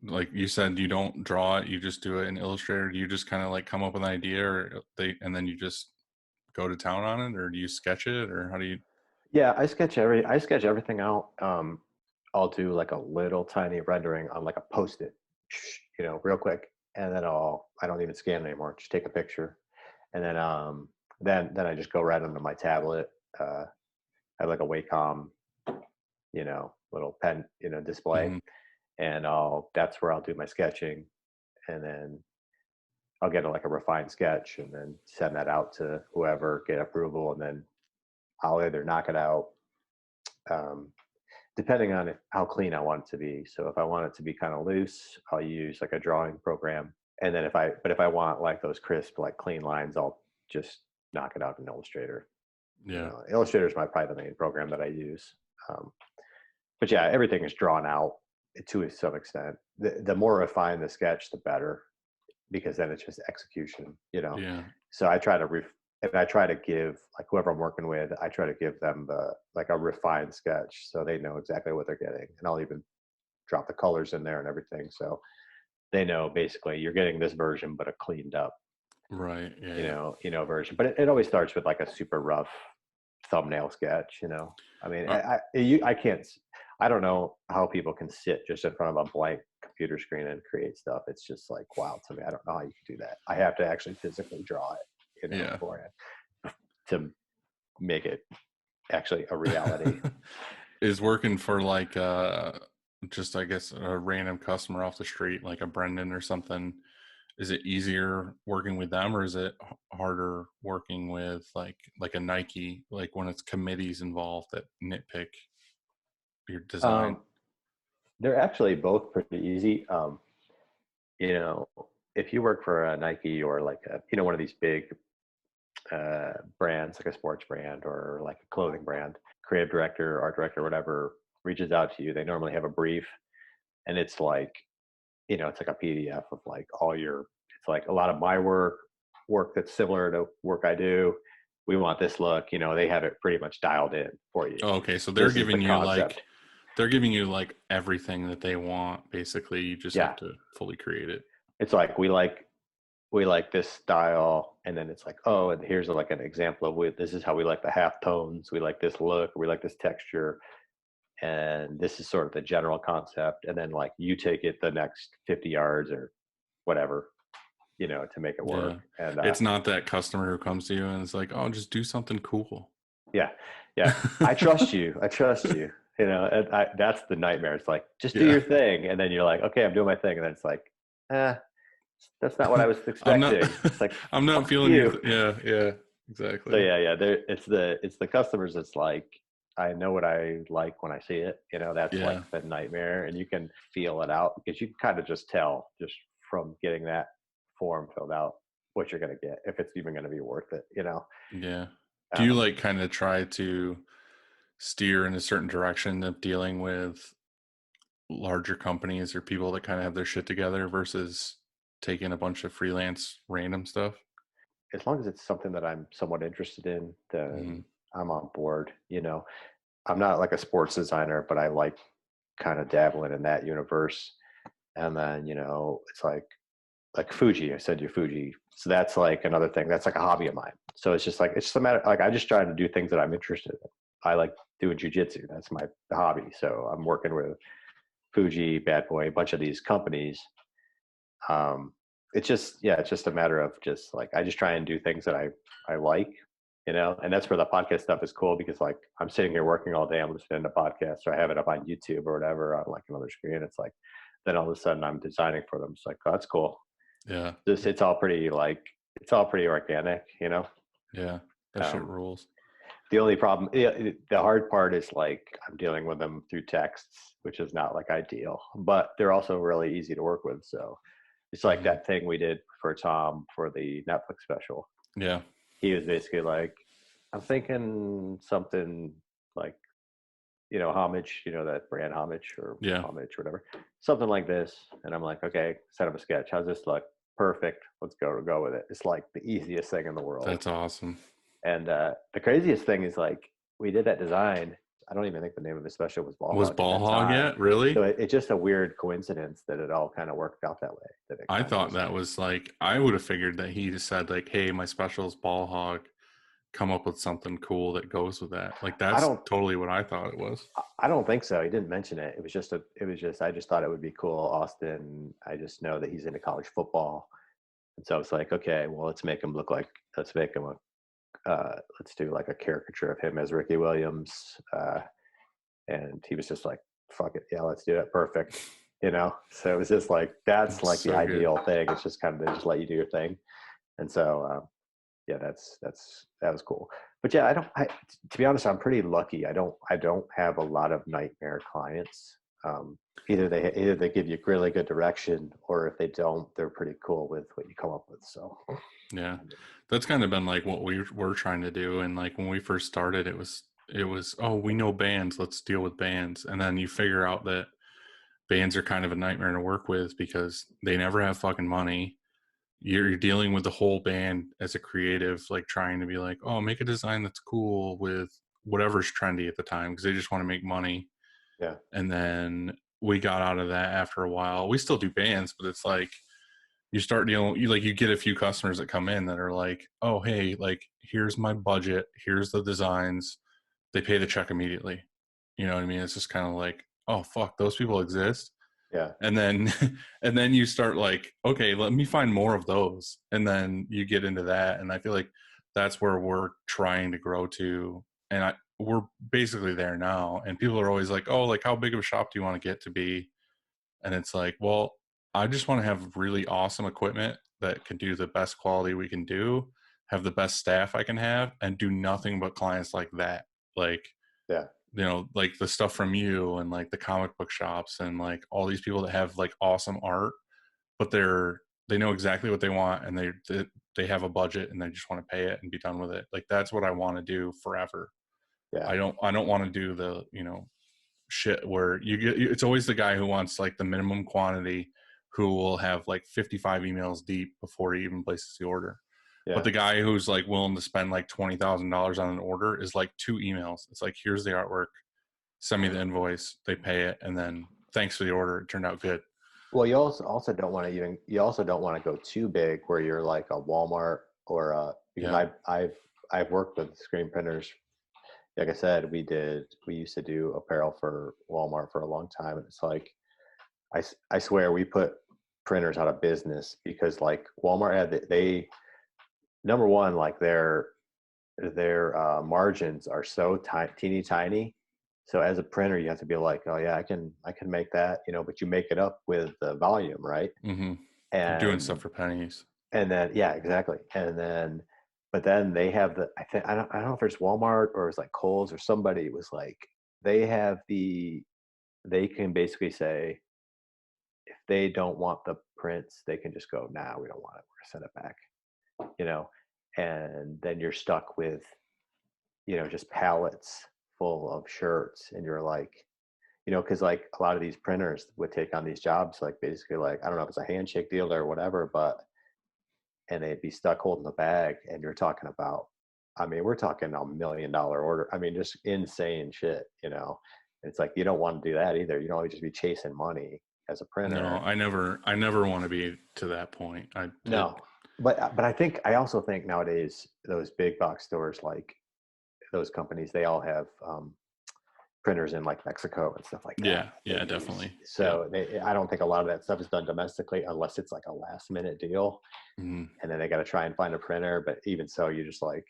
Like you said, you don't draw it, you just do it in Illustrator. Do you just kind of like come up with an idea, and then you just go to town on it, or do you sketch it, or how do you? Yeah, I sketch everything out. I'll do like a little tiny rendering on like a post-it, real quick, and then I don't even scan anymore. Just take a picture, and then I just go right onto my tablet. I have like a Wacom, little pen, display, Mhm. and that's where I'll do my sketching, and then I'll get like a refined sketch, and then send that out to whoever, get approval, and then I'll either knock it out. Um, Depending on how clean I want it to be. So if I want it to be kind of loose, I'll use like a drawing program. And then if I want like those crisp, like clean lines, I'll just knock it out in Illustrator. Yeah. Illustrator is probably the main program that I use. Um, but yeah, everything is drawn out to some extent. The more refined the sketch, the better, because then it's just execution. Yeah. So I try to give like whoever I'm working with, I try to give them like a refined sketch so they know exactly what they're getting. And I'll even drop the colors in there and everything. So they know basically you're getting this version, but a cleaned up, Right. Yeah. Yeah. version. But it always starts with like a super rough thumbnail sketch. I mean, Uh, I can't, I don't know how people can sit just in front of a blank computer screen and create stuff. It's just like, wow, to me. I don't know how you can do that. I have to actually physically draw it, yeah. for it to make it actually a reality. Is working for like just I guess a random customer off the street, like a Brendan or something. Is it easier working with them, or is it harder working with like a Nike, like when it's committees involved that nitpick your design? Um, they're actually both pretty easy. You know, if you work for a Nike or like one of these big brands, like a sports brand or like a clothing brand, creative director, art director, whatever, reaches out to you, they normally have a brief, and it's like, it's like a PDF of like it's like a lot of my work that's similar to work I do. We want this look, they have it pretty much dialed in for you. Oh, okay, so This is the concept. they're giving you like everything that they want. Basically, you just Yeah. have to fully create it. It's like we like this style, and then it's like, oh, and here's like an example of this is how we like the half tones, we like this look, we like this texture, and this is sort of the general concept, and then like you take it the next 50 yards or whatever, to make it Yeah, work. And it's not that customer who comes to you and it's like, oh, just do something cool. yeah, yeah, I trust you. That's the nightmare. It's like, just do Yeah. your thing, and then you're like, okay, I'm doing my thing, and then it's like, eh, that's not what I was I'm not expecting. It's like, I'm not fuck feeling you. yeah, yeah, So exactly. yeah, it's the customers. It's like, I know what I like when I see it. That's like Yeah. the nightmare, and you can feel it out because you can kind of just tell just from getting that form filled out what you're gonna get, if it's even gonna be worth it. Yeah. Do you Um, like kind of try to steer in a certain direction of dealing with larger companies or people that kind of have their shit together versus taking a bunch of freelance random stuff? as long as it's something that I'm somewhat interested in, Hmm. then I'm on board. I'm not like a sports designer, but I like kind of dabbling in that universe. And then, it's like Fuji. I said you Fuji. So that's like another thing. That's like a hobby of mine. So it's just a matter, like I just try to do things that I'm interested in. I like doing jujitsu. That's my hobby. So I'm working with Fuji, Bad Boy, a bunch of these companies. Um, it's just a matter of just like I just try and do things that I like, and that's where the podcast stuff is cool because like I'm sitting here working all day, I'm listening to podcasts, or I have it up on YouTube or whatever on like another screen. It's like, then all of a sudden I'm designing for them. It's like, oh, that's cool. Yeah. It's all pretty it's all pretty organic, Yeah. That shit rules. The only problem, the hard part is like I'm dealing with them through texts, which is not like ideal, but they're also really easy to work with. So it's like that thing we did for Tom for the Netflix special. Yeah. He was basically like, I'm thinking something like, homage, that brand homage or homage, whatever, something like this. And I'm like, okay, set up a sketch. How's this look? Perfect. Let's go with it. It's like the easiest thing in the world. That's awesome. And the craziest thing is like, we did that design. I don't even think the name of the special was Ball Hog. Was Ball Hog yet? Really? So it's just a weird coincidence that it all kind of worked out that way. I thought that was like, I would have figured that he just said like, hey, my special is Ball Hog. Come up with something cool that goes with that. Like that's totally what I thought it was. I don't think so. He didn't mention it. I just thought it would be cool. Austin, I just know that he's into college football. And so I was like, okay, well, let's do like a caricature of him as Ricky Williams. And he was just like, fuck it. Yeah, let's do it. Perfect. So it was just like, that's like the ideal thing. It's just kind of, they just let you do your thing. And so, yeah, that was cool. But yeah, to be honest, I'm pretty lucky. I don't have a lot of nightmare clients. Either they give you really good direction, or if they don't, they're pretty cool with what you come up with. So yeah, that's kind of been like what we were trying to do. And like when we first started, it was, oh, we know bands, let's deal with bands. And then you figure out that bands are kind of a nightmare to work with because they never have fucking money. You're dealing with the whole band as a creative, like trying to be like, oh, make a design that's cool with whatever's trendy at the time because they just want to make money. Yeah. And then we got out of that after a while. We still do bands, but it's like you start dealing, you get a few customers that come in that are like, oh, hey, like here's my budget, here's the designs. They pay the check immediately. You know what I mean? It's just kind of like, oh fuck, those people exist. Yeah. And then you start like, okay, let me find more of those. And then you get into that. And I feel like that's where we're trying to grow to. And we're basically there now. And people are always like, oh, like how big of a shop do you want to get to be? And it's like, well, I just want to have really awesome equipment that can do the best quality we can do, have the best staff I can have, and do nothing but clients like that. Like, yeah. Like the stuff from you and like the comic book shops and like all these people that have like awesome art, but they know exactly what they want and they have a budget and they just want to pay it and be done with it. Like that's what I want to do forever. Yeah. I don't want to do the, shit where it's always the guy who wants like the minimum quantity who will have like 55 emails deep before he even places the order. Yeah. But the guy who's like willing to spend like $20,000 on an order is like 2 emails. It's like, here's the artwork, send me the invoice, they pay it, and then thanks for the order. It turned out good. Well, you also don't want to go too big where you're like a Walmart or because I've worked with screen printers. Like I said, we used to do apparel for Walmart for a long time, and it's like I swear we put printers out of business because like Walmart had number one, like their margins are so teeny tiny. So as a printer, you have to be like, oh yeah, I can make that, but you make it up with the volume, right? Mm-hmm. And doing stuff for pennies. And then yeah, exactly. But then they have I don't know if it's Walmart or it's like Kohl's or somebody was like they can basically say if they don't want the prints, they can just go, nah, we don't want it, we're gonna send it back. And then you're stuck with, just pallets full of shirts. And you're like, cause like a lot of these printers would take on these jobs, like basically like, I don't know if it's a handshake deal or whatever, and they'd be stuck holding the bag. And you're talking about, we're talking $1 million order. Just insane shit, It's like, you don't want to do that either. You don't always just be chasing money as a printer. No, I never want to be to that point. No. But I also think nowadays those big box stores, like those companies, they all have printers in like Mexico and stuff like that. Yeah, definitely. So I don't think a lot of that stuff is done domestically unless it's like a last minute deal. Mm-hmm. And then they got to try and find a printer. But even so, you just like,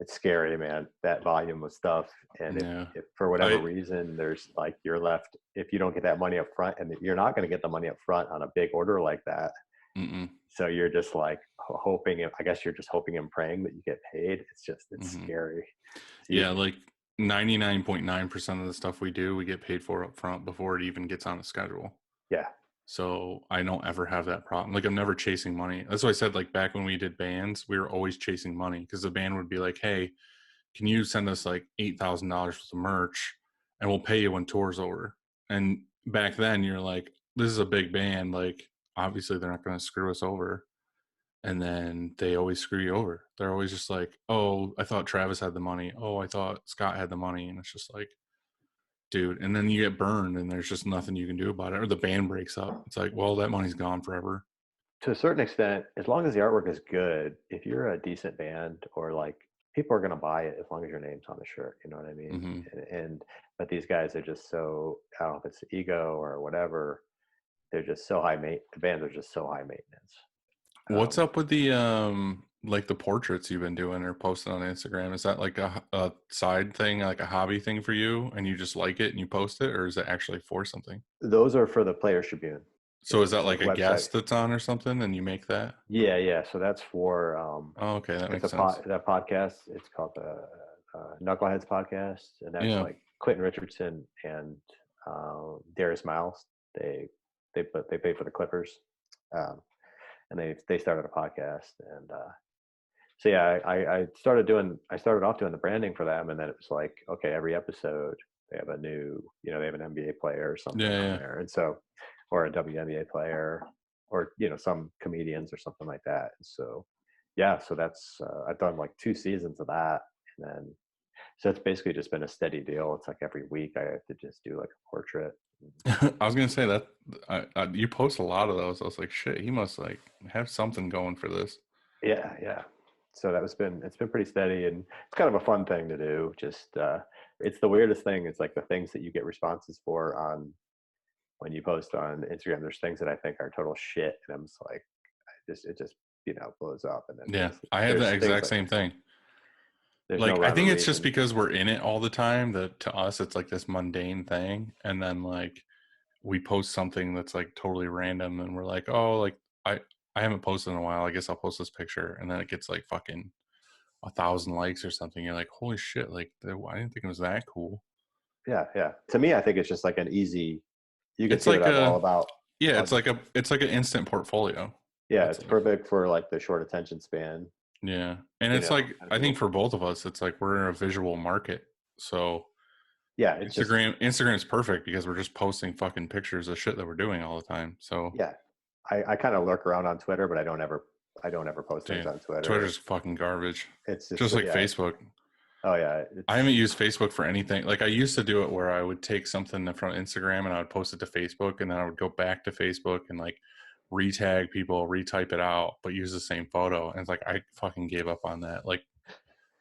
it's scary, man, that volume of stuff. And Yeah. if for whatever I reason there's like you're left, if you don't get that money up front, and you're not going to get the money up front on a big order like that, mm-mm, so you're just like hoping, I guess you're just hoping and praying that you get paid. It's mm-hmm. scary. So Yeah, like 99.9% of the stuff we do, we get paid for up front before it even gets on the schedule. yeah, So I don't ever have that problem. Like I'm never chasing money. That's why I said like back when we did bands, we were always chasing money because the band would be like, "Hey, can you send us like $8,000 for the merch and we'll pay you when tour's over?" And back then you're like, "This is a big band. Like obviously they're not going to screw us over." And then they always screw you over. They're always just like, "Oh, I thought Travis had the money. Oh, I thought Scott had the money." And it's just like, dude, and then you get burned and there's just nothing you can do about it, or the band breaks up. It's like, well, that money's gone forever. to a certain extent, as long as the artwork is good, if you're a decent band, or like, people are going to buy it as long as your name's on the shirt, you know what I mean? Mm-hmm. And but these guys are just so, I don't know if it's ego or whatever, they're just so the bands are just so high maintenance. What's um up with the like the portraits you've been doing or posting on Instagram? Is that like a side thing, like a hobby thing for you and you just like it and you post it, or is it actually for something? those are for the Players Tribune. So is that It's a like a website. guest that's on or something and you make that? Yeah, so that's for Oh, okay, that it's makes sense. that podcast. It's called the Knuckleheads Podcast, and that's Yeah. like Quentin Richardson and Darius Miles. They they pay for the Clippers, um, and they started a podcast. And so yeah, I started off doing the branding for them, and then it was like, okay, every episode they have a new, they have an NBA player or something on Yeah, there, and so, or a WNBA player, or some comedians or something like that. And so yeah, so that's I've done like 2 seasons of that, and then so it's basically just been a steady deal. It's like every week I have to just do like a portrait. yeah. I was gonna say that you post a lot of those. I was like, shit, he must like have something going for this. Yeah. So it's been pretty steady, and it's kind of a fun thing to do. Just it's the weirdest thing. It's like the things that you get responses for on when you post on Instagram. There's things that I think are total shit, and I'm just like, it just blows up, and then Yeah, I have the there's things exact like same thing. there's no Like I rhyme or think it's just reason. because we're in it all the time that to us it's like this mundane thing, and then like we post something that's like totally random and we're like, oh, like I haven't posted in a while, I guess I'll post this picture, and then it gets like fucking 1,000 likes or something. You're like, holy shit, like I didn't think it was that cool. Yeah. To me, I think it's just like an easy. You can It's see what like I'm all about. yeah, I'll it's like just an instant portfolio. Yeah, It's it's like, perfect for like the short attention span. yeah, and it's like Kind of I think people. for both of us it's like we're in a visual market, so Yeah, it's just Instagram is perfect because we're just posting fucking pictures of shit that we're doing all the time. So, yeah. I kind of lurk around on Twitter, but I don't ever post things dude, on Twitter. Twitter's fucking garbage. It's just Just like yeah. Facebook. Oh yeah, I haven't it's used Facebook for anything. Like I used to do it where I would take something from Instagram and I would post it to Facebook, and then I would go back to Facebook and like retag people, retype it out, but use the same photo. And it's like I fucking gave up on that like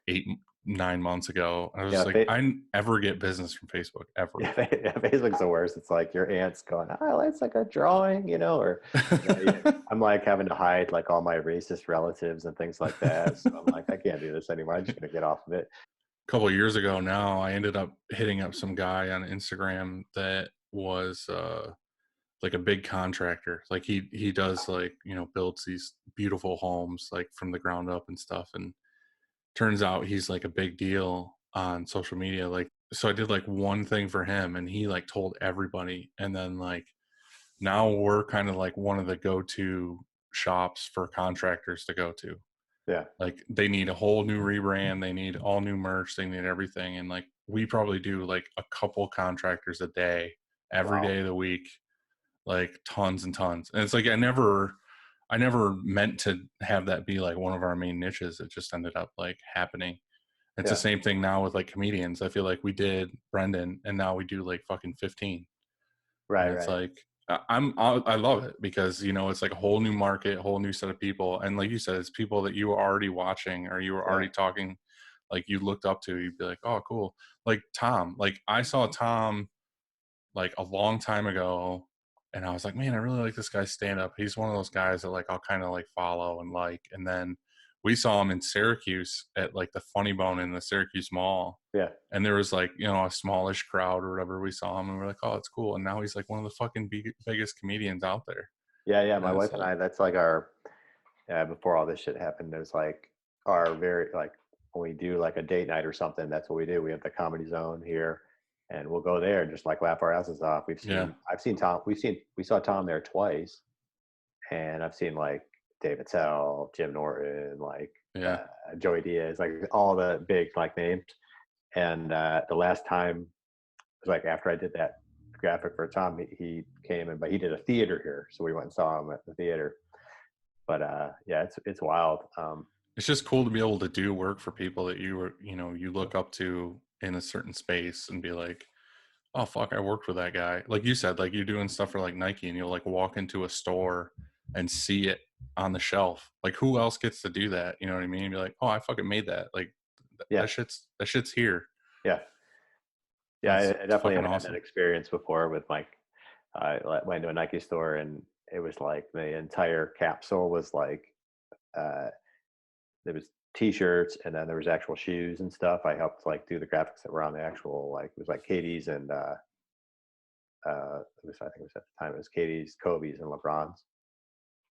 8, 9 months ago. I was yeah, just like, I never get business from Facebook ever. yeah, Facebook's the worst. It's like your aunt's going, oh, it's like a drawing, or I'm like having to hide like all my racist relatives and things like that. So I'm like, I can't do this anymore. I'm just gonna get off of it. Couple of years ago now, I ended up hitting up some guy on Instagram that was like a big contractor. Like he does like, builds these beautiful homes like from the ground up and stuff. And turns out he's like a big deal on social media. Like so I did like one thing for him and he like told everybody. And then like now we're kind of like one of the go-to shops for contractors to go to. Yeah. Like they need a whole new rebrand, they need all new merch, they need everything. And like we probably do like a couple contractors a day, every Wow. day of the week, like tons and tons. And it's like I never meant to have that be like one of our main niches. It just ended up like happening. It's the Yeah. same thing now with like comedians. I feel like we did Brendan and now we do like fucking 15. And it's Right. like I love it because it's like a whole new market, whole new set of people, and like you said, it's people that you were already watching or you were Yeah. already talking, like you looked up to. You'd be like, oh, cool. Like Tom, like I saw Tom like a long time ago, and I was like, man, I really like this guy's stand up. He's one of those guys that like I'll kind of like follow and like, and then we saw him in Syracuse at like the Funny Bone in the Syracuse Mall. Yeah. And there was like, you know, a smallish crowd or whatever. We saw him and we're like, oh, it's cool. And now he's like one of the fucking biggest comedians out there. Yeah. Yeah. My And wife it's and like, I, that's like our, before all this shit happened, there's like our very, like when we do like a date night or something, that's what we do. We have the Comedy Zone here and we'll go there and just like laugh our asses off. yeah, I've seen Tom, we saw Tom there twice, and I've seen like David Tell, Jim Norton, like yeah. Joey Diaz, like all the big like names. And the last time was like after I did that graphic for Tom, he came in, but he did a theater here, so we went and saw him at the theater. But yeah, it's wild. It's just cool to be able to do work for people that you look up to in a certain space and be like, oh fuck, I worked with that guy. Like you said, like you're doing stuff for like Nike and you'll like walk into a store and see it on the shelf. Like who else gets to do that? You know what I mean? Be like, oh, I fucking made that. Like Yeah, that shit's here. yeah, yeah. It's I definitely fucking have had awesome. that experience before with like I went to a Nike store and it was like the entire capsule was like uh, there was t-shirts and then there was actual shoes and stuff. I helped like do the graphics that were on the actual, like it was like Katie's and it was, I think it was at the time it was Katie's, Kobe's, and LeBron's,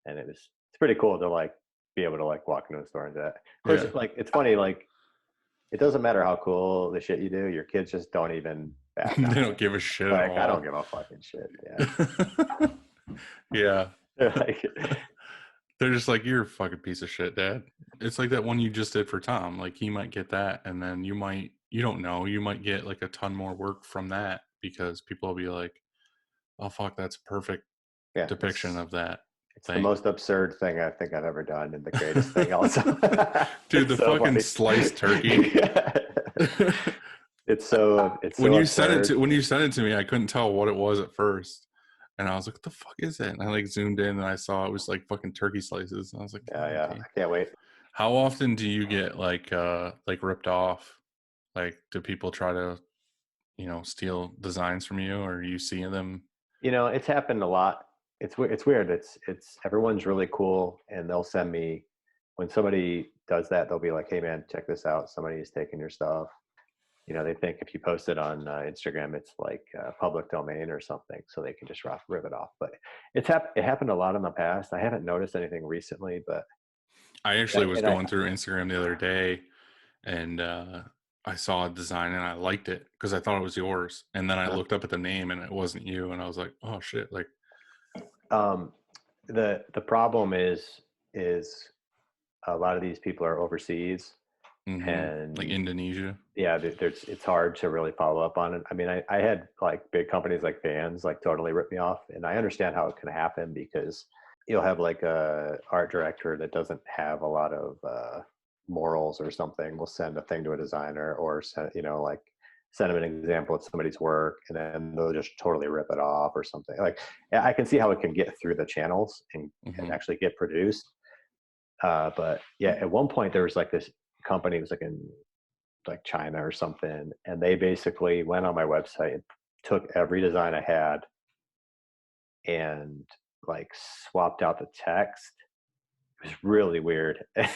and it's pretty cool to like be able to like walk into a store and do that. Of course, like it's funny, like it doesn't matter how cool the shit you do, your kids just don't even bat an They eye. don't give a shit Like at I all. don't give a fucking shit. Yeah. Yeah. Like, They're just like, you're a fucking piece of shit, Dad. It's like that one you just did for Tom. Like he might get that, and then you don't know, you might get like a ton more work from that because people will be like, oh fuck, that's a perfect yeah, depiction of that it's the thing. most absurd thing I think I've ever done, and the greatest thing also. Dude, It's the so fucking funny. sliced turkey. It's so when you absurd. sent it to me, I couldn't tell what it was at first. And I was like, what the fuck is that? And I like zoomed in and I saw it was like fucking turkey slices. And I was like, Yeah, oh, yeah. okay. I can't wait. How often do you get like ripped off? Like do people try to, steal designs from you, or you see them? It's happened a lot. It's weird. It's everyone's really cool, and they'll send me when somebody does that. They'll be like, "Hey, man, check this out. Somebody is taking your stuff." They think if you post it on Instagram, it's like public domain or something, so they can just rip it off. But it happened a lot in the past. I haven't noticed anything recently, but I actually was and I going through Instagram the other day and I saw a design and I liked it because I thought it was yours. And then I looked up at the name and it wasn't you. And I was like, oh shit. Like, um, the problem is a lot of these people are overseas, like and Indonesia. yeah, it's hard to really follow up on it. I mean, I had like big companies like Vans like totally rip me off, and I understand how it can happen because you'll have like a art director that doesn't have a lot of morals or something. Will send a thing to a designer or send like send them an example of somebody's work, and then they'll just totally rip it off or something. Like I can see how it can get through the channels and actually get produced. But yeah, at one point there was like this company, it was like in like China or something, and they basically went on my website and took every design I had and like swapped out the text. It was really weird. I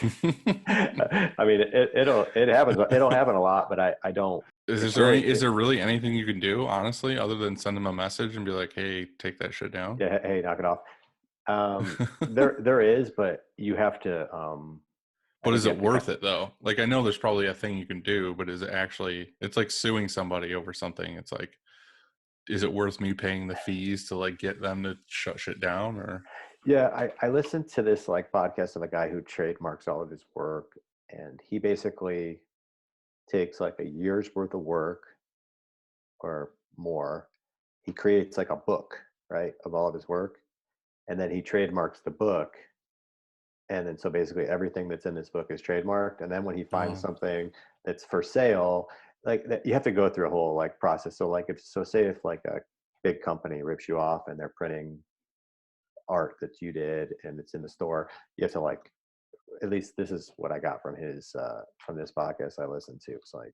mean, it happens. It'll happen a lot, but I don't. Is there really anything you can do, honestly, other than send them a message and be like, hey, take that shit down? Yeah, hey, knock it off. There is, but you have to. I But think is you it have to. worth it though? Like I know there's probably a thing you can do, but is it actually? It's like suing somebody over something. It's like, is it worth me paying the fees to like get them to shut shit down? Or Yeah, I listened to this like podcast of a guy who trademarks all of his work, and he basically takes like a year's worth of work or more. He creates like a book, right, of all of his work, and then he trademarks the book. And then so basically everything that's in this book is trademarked. And then when he finds something that's for sale, like that, you have to go through a whole like process. So like say if like a big company rips you off and they're printing art that you did and it's in the store, you have to like, at least this is what I got from from this podcast I listened to. It's like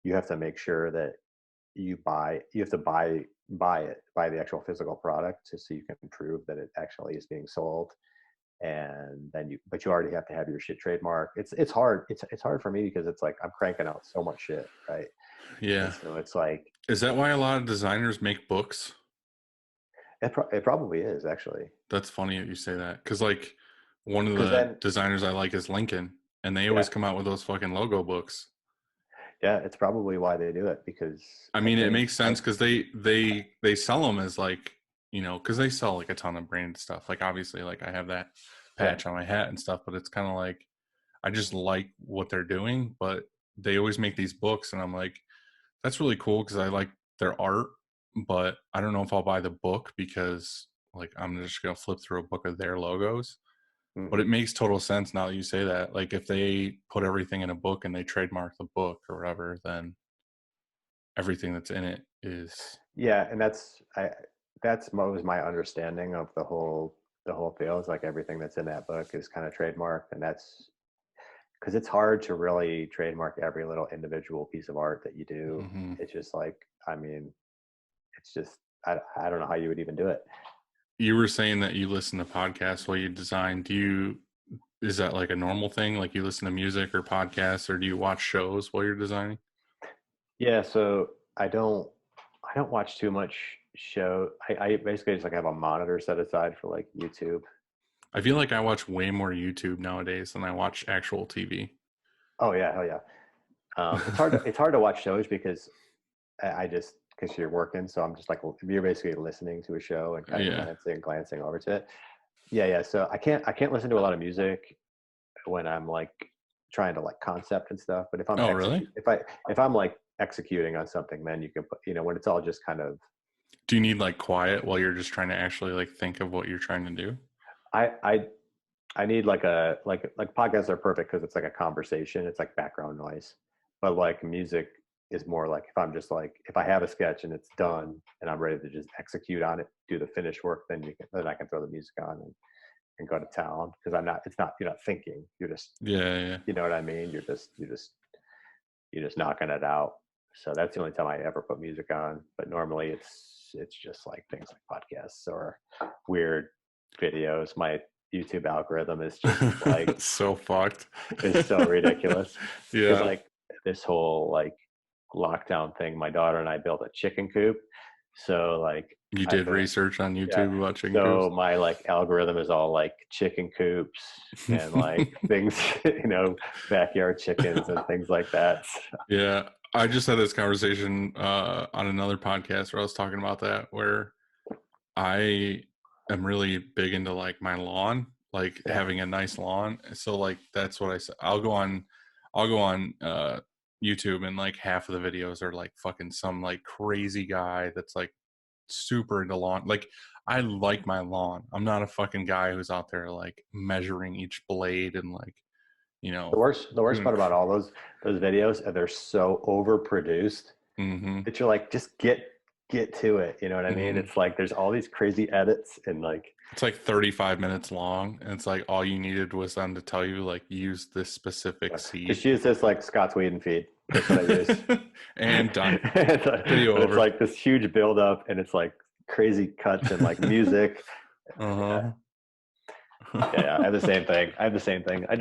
you have to make sure that you have to buy the actual physical product so you can prove that it actually is being sold. and then but you already have to have your shit trademark. It's hard. It's hard for me because it's like I'm cranking out so much shit, right? Yeah. And so it's like, Is that why a lot of designers make books? it probably is actually. That's funny that you say that. Because like one of Because the then, designers I like is Lincoln, and they yeah, always come out with those fucking logo books. yeah, it's probably why they do it, because I I mean, it think makes sense because they sell them as like, you know, because they sell like a ton of branded stuff. Like obviously, like I have that yeah. patch on my hat and stuff, but it's kind of like I just like what they're doing. But they always make these books, and I'm like, that's really cool because I like their art, but I don't know if I'll buy the book because like I'm just gonna flip through a book of their logos. But Hmm. it makes total sense now that you say that. Like if they put everything in a book and they trademark the book or whatever, then everything that's in it is. Yeah, and that's what was my understanding of the whole deal, is like everything that's in that book is kind of trademarked, and that's because it's hard to really trademark every little individual piece of art that you do. Mhm. It's just like, I mean, it's just I don't know how you would even do it. You were saying that you listen to podcasts while you design. Is that like a normal thing? Like you listen to music or podcasts, or do you watch shows while you're designing? Yeah, so I don't watch too much show. I basically just like have a monitor set aside for like YouTube. I feel like I watch way more YouTube nowadays than I watch actual TV. Oh yeah, hell yeah. It's hard to watch shows because I just, because you're working, so I'm just like, you're basically listening to a show and kind of Yeah. glancing over to it. Yeah. So I can't listen to a lot of music when I'm like trying to like concept and stuff. But if I'm Oh, really? if I'm like executing on something, then you can put, when it's all just kind of, Do you need like quiet while you're just trying to actually like think of what you're trying to do? I I I need like podcasts are perfect because it's like a conversation. It's like background noise. But like music is more like, if I'm just like, if I have a sketch and it's done and I'm ready to just execute on it, do the finished work, then I can throw the music on and go to town, because you're not thinking. You're just, Yeah, yeah. you know what I mean? You're just knocking it out. So that's the only time I ever put music on. But normally it's just like things like podcasts or weird videos. My YouTube algorithm is just like, So fucked. is so ridiculous. Because Yeah. like this whole like lockdown thing, my daughter and I built a chicken coop. So like You I've did been, research on yeah. YouTube about chicken coops? So my like algorithm is all like chicken coops and like things, backyard chickens and things like that. Yeah. I just had this conversation on another podcast where I was talking about that, where I am really big into like my lawn, like Yeah. having a nice lawn. So like that's what I said. I'll go on YouTube, and like half of the videos are like fucking some like crazy guy that's like super into lawn. Like I like my lawn. I'm not a fucking guy who's out there like measuring each blade and like, you The know, worst doing part about all those videos are they're so overproduced mm-hmm, that you're like, just get to it. You know what I mean? mm-hmm. It's like there's all these crazy edits and like, It's like 35 minutes long, and it's like all you needed was them to tell you like use this specific just seed. use this like Scott's Whedon feed. That's what I use. And done. Video But it's over. like this huge build up and it's like crazy cuts and like music. Yeah. Uh-huh. Yeah, I have the same thing. I did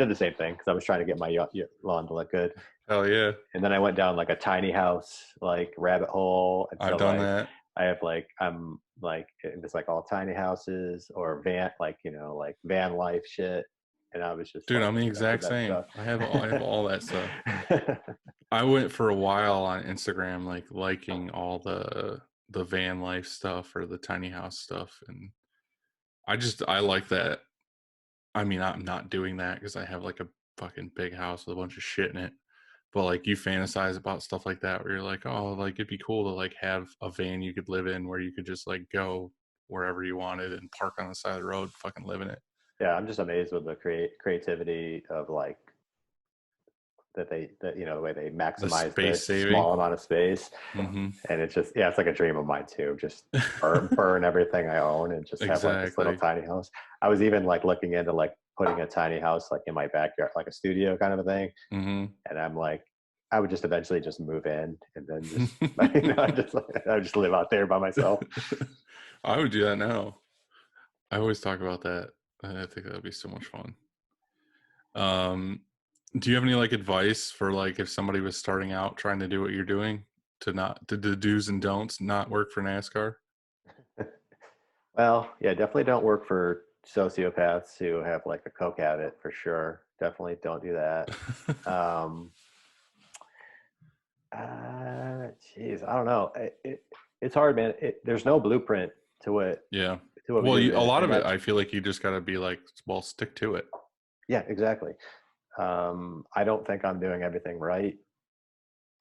the same thing because I was trying to get my lawn to look good. Hell yeah. And then I went down like a tiny house, like rabbit hole. And I've so done like that. I have like, I'm like, it's like all tiny houses or van, like, like van life shit. And I was just Dude, like I'm the obsessed with exact that same. stuff. I have all that stuff. I went for a while on Instagram like liking all the van life stuff or the tiny house stuff, and I like that. I mean, I'm not doing that because I have like a fucking big house with a bunch of shit in it. But like you fantasize about stuff like that where you're like, oh, like it'd be cool to like have a van you could live in where you could just like go wherever you wanted and park on the side of the road, fucking live in it. Yeah, I'm just amazed with the creativity of like the way they The maximize space this saving. small amount of space. Mm-hmm. And it's just, yeah, it's like a dream of mine too. Just burn everything I own and just have like this little Exactly. tiny house. I was even like looking into like putting a tiny house like in my backyard, like a studio kind of a thing. Mm-hmm. And I'm like, I would just eventually just move in and then just, I would just live out there by myself. I would do that now. I always talk about that. I think that would be so much fun. Do you have any like advice for like if somebody was starting out trying to do what you're doing to the do's and don'ts not work for NASCAR? Well, yeah, definitely don't work for sociopaths who have like a coke habit for sure. Definitely don't do that. Um, Geez, I don't know. It's hard, man. There's no blueprint to what Yeah. we Well, do, a lot and of it, that's I feel like you just got to be like, well, stick to it. yeah, exactly. I don't think I'm doing everything right,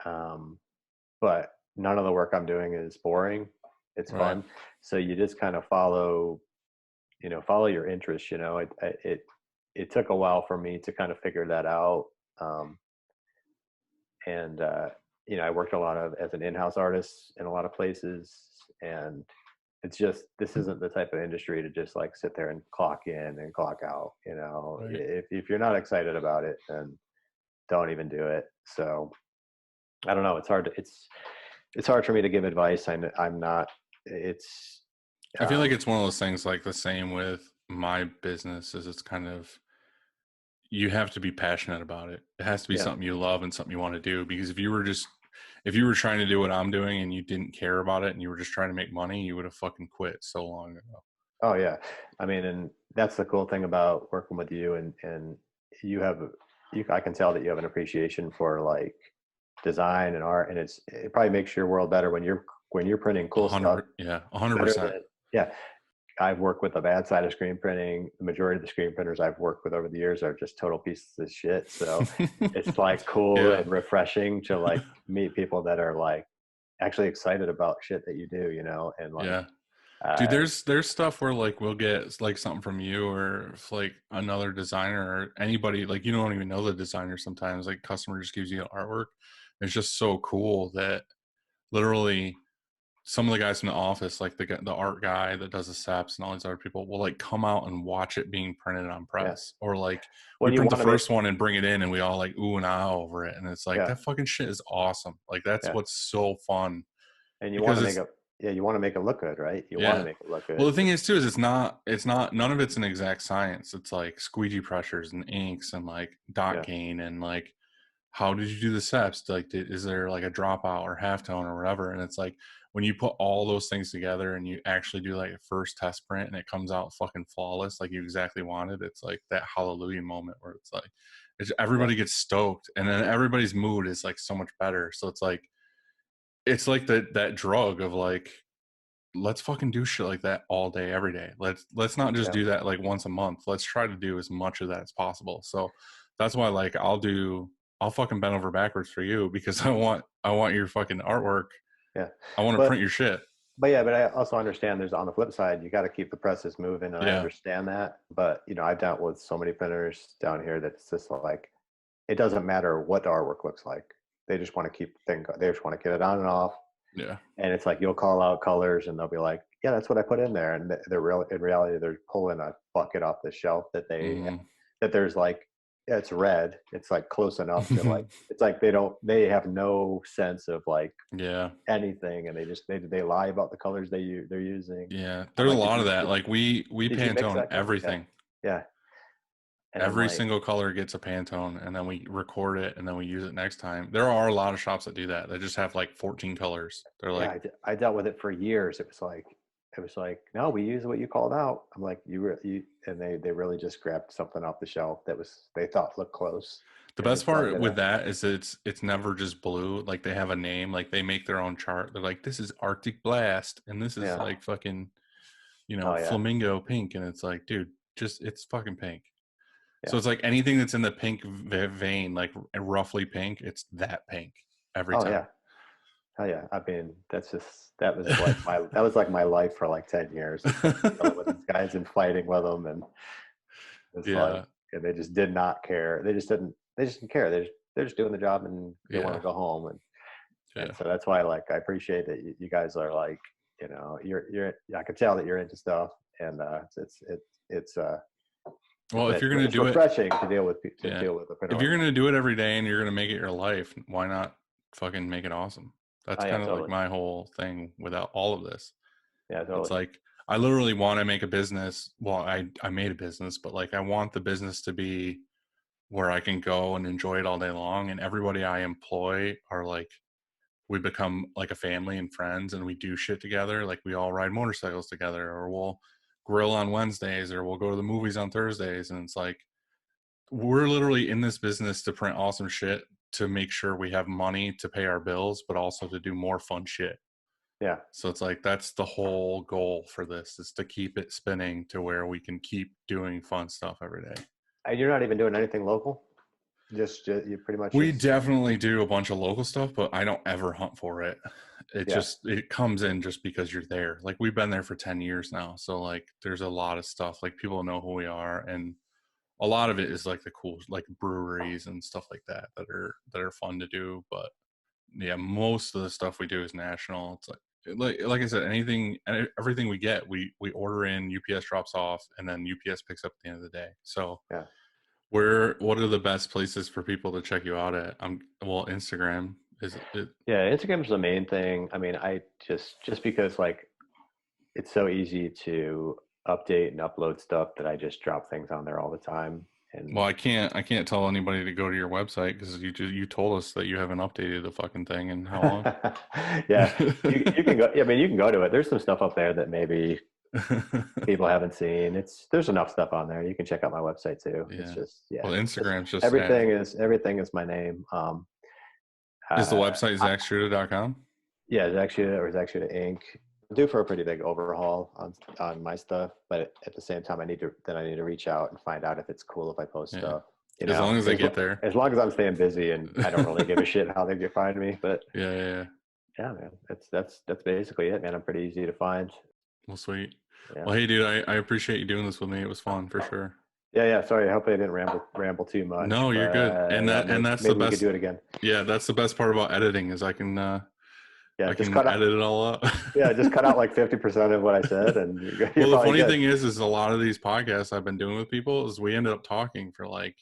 but none of the work I'm doing is boring. It's Right. fun, so you just kind of follow, follow your interests. It took a while for me to kind of figure that out, um, and I worked a lot of as an in-house artist in a lot of places, and it's just this isn't the type of industry to just like sit there and clock in and clock out. Right. If you're not excited about it, then don't even do it. So I don't know. It's hard for me to give advice. I'm not. It's I feel like it's one of those things like the same with my business is it's kind of you have to be passionate about it. It has to be yeah. something you love and something you want to do because if you were trying to do what I'm doing and you didn't care about it and you were just trying to make money, you would have fucking quit so long ago. Oh yeah. I mean, and that's the cool thing about working with you, and you have I can tell that you have an appreciation for like design and art, and it probably makes your world better when you're printing cool stuff. 100%. Yeah. I've worked with the bad side of screen printing. The majority of the screen printers I've worked with over the years are just total pieces of shit. So it's like cool Yeah. and refreshing to like meet people that are like actually excited about shit that you do, and like, Yeah. Dude, uh, there's stuff where like we'll get like something from you or if like another designer or anybody like you don't even know the designer sometimes like customer just gives you artwork. It's just so cool that literally some of the guys from the office, like the art guy that does the SEPs and all these other people will like come out and watch it being printed on yeah. press or like we When you print the want to make, first one and bring it in and we all like ooh and ah over it. And it's like yeah, that fucking shit is awesome. Like that's yeah. what's so fun And you want because to make it's it, yeah, you want to make it look good, right? You want to yeah. make it look Well, good. the thing is too is it's not none of it's an exact science. It's like squeegee pressures and inks and like dot Yeah, gain and like how did you do the steps? Like, is there like a dropout or halftone or whatever? And it's like when you put all those things together and you actually do like a first test print and it comes out fucking flawless, like you exactly wanted. It's like that hallelujah moment where it's like yeah, everybody gets stoked and then everybody's mood is like so much better. So it's like that drug of like let's fucking do shit like that all day every day. Let's not just yeah, do that like once a month. Let's try to do as much of that as possible. So that's why like I'll fucking bend over backwards for you because I want your fucking artwork. yeah. I want to But print your shit. yeah, but I also understand there's on the flip side, you got to keep the presses moving, and I Yeah. understand that. But I've dealt with so many printers down here that it's just like it doesn't matter what the artwork looks like. They just want to keep the thing. They just want to get it on and off. Yeah. And it's like you'll call out colors, and they'll be like, "Yeah, that's what I put in there." And they're real. In reality, they're pulling a bucket off the shelf Mm-hmm. that there's like, yeah, it's red. It's like close enough to like. It's like they have no sense of like Yeah. anything, and they lie about the colors they're using. Yeah. I'm There's a like, lot of that. Like we did you mix Pantone that color? Yeah, everything. yeah. And I'm Every like, single color gets a Pantone and then we record it and then we use it next time. There are a lot of shops that do that. They just have like 14 colors. They're yeah, like, I dealt with it for years. It was like, no, we use what you called out. I'm like, and they really just grabbed something off the shelf that they thought looked close the and best just dubbed part it with in. that is it's never just blue. Like they have a name, like they make their own chart. They're like, this is Arctic Blast, and this is Yeah. like fucking, Oh yeah. flamingo pink, and it's like, dude, just it's fucking pink. So Yeah. it's like anything that's in the pink vein, like roughly pink, it's that pink every Oh time. yeah. Oh yeah. I mean, that was like my life for like 10 years. It's like dealing with these guys and fighting with them, and it's like Yeah, yeah, they just did not care. They just didn't care. They're just doing the job, and they want yeah, to go home. yeah. And so that's why like I appreciate that you guys are like, you're I can tell that you're into stuff, and it's Well, if you're gonna it's do it, refreshing to yeah, deal with a print if you're like gonna do it every day and you're gonna make it your life, why not fucking make it awesome? That's oh yeah, kind of like totally. my whole thing without all of this. Yeah, It's totally. like I literally want to make a business. Well, I made a business, but like I want the business to be where I can go and enjoy it all day long. And everybody I employ are like, we become like a family and friends, and we do shit together. Like we all ride motorcycles together, or we'll grill on Wednesdays, or we'll go to the movies on Thursdays. And it's like, we're literally in this business to print awesome shit to make sure we have money to pay our bills, but also to do more fun shit. Yeah. So it's like, that's the whole goal for this, is to keep it spinning to where we can keep doing fun stuff every day. And you're not even doing anything local? Just you pretty much. We definitely do a bunch of local stuff, but I don't ever hunt for it. It comes in just because you're there. Like we've been there for 10 years now. So like there's a lot of stuff, like people know who we are, and a lot of it is like the cool, like breweries and stuff like that are fun to do. But yeah, most of the stuff we do is national. It's like I said, everything we get, we order in, UPS drops off, and then UPS picks up at the end of the day. So yeah. what are the best places for people to check you out at? Instagram is it. Yeah, Instagram's the main thing. I mean, I just because like it's so easy to update and upload stuff that I just drop things on there all the time. And well, I can't tell anybody to go to your website because you told us that you haven't updated the fucking thing in how long? Yeah, you can go. I mean, you can go to it. There's some stuff up there that maybe people haven't seen. There's enough stuff on there. You can check out my website too. Yeah. It's just Well, Instagram's just everything is my name. Is the website ZachShuta.com? Yeah, Zach Shuta or Zach Shuta Inc. I'm due for a pretty big overhaul on my stuff, but at the same time, I need to reach out and find out if it's cool if I post stuff. As long as they get there. As long as I'm staying busy, and I don't really give a shit how they can find me. But yeah, man, that's basically it, man. I'm pretty easy to find. Well, sweet. Yeah. Well, hey, dude, I appreciate you doing this with me. It was fun for sure. Yeah. Sorry, I hope I didn't ramble too much. No, you're good. And that's maybe the best. We could do it again. Yeah, that's the best part about editing is I can just edit it all up. Yeah, just cut out like 50% of what I said. And well, the funny thing is a lot of these podcasts I've been doing with people is we ended up talking for like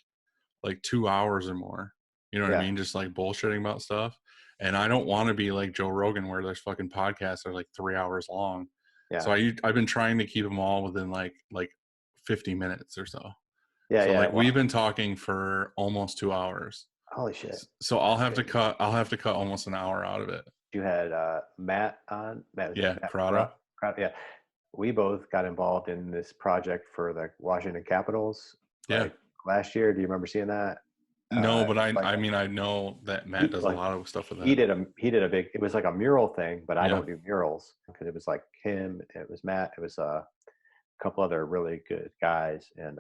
2 hours or more. You know what I mean? Just like bullshitting about stuff. And I don't want to be like Joe Rogan where there's fucking podcasts that are like 3 hours long. Yeah. So I've been trying to keep them all within like 50 minutes or so. Yeah. So like we've been talking for almost 2 hours. Holy shit. So I'll have to cut almost an hour out of it. You had Matt on. Matt Prada. Yeah. We both got involved in this project for the Washington Capitals. Yeah. Last year. Do you remember seeing that? No, but I know that Matt does a lot of stuff with that. He did a big, it was like a mural thing, but I don't do murals because it was like him, it was Matt, it was a couple other really good guys. And,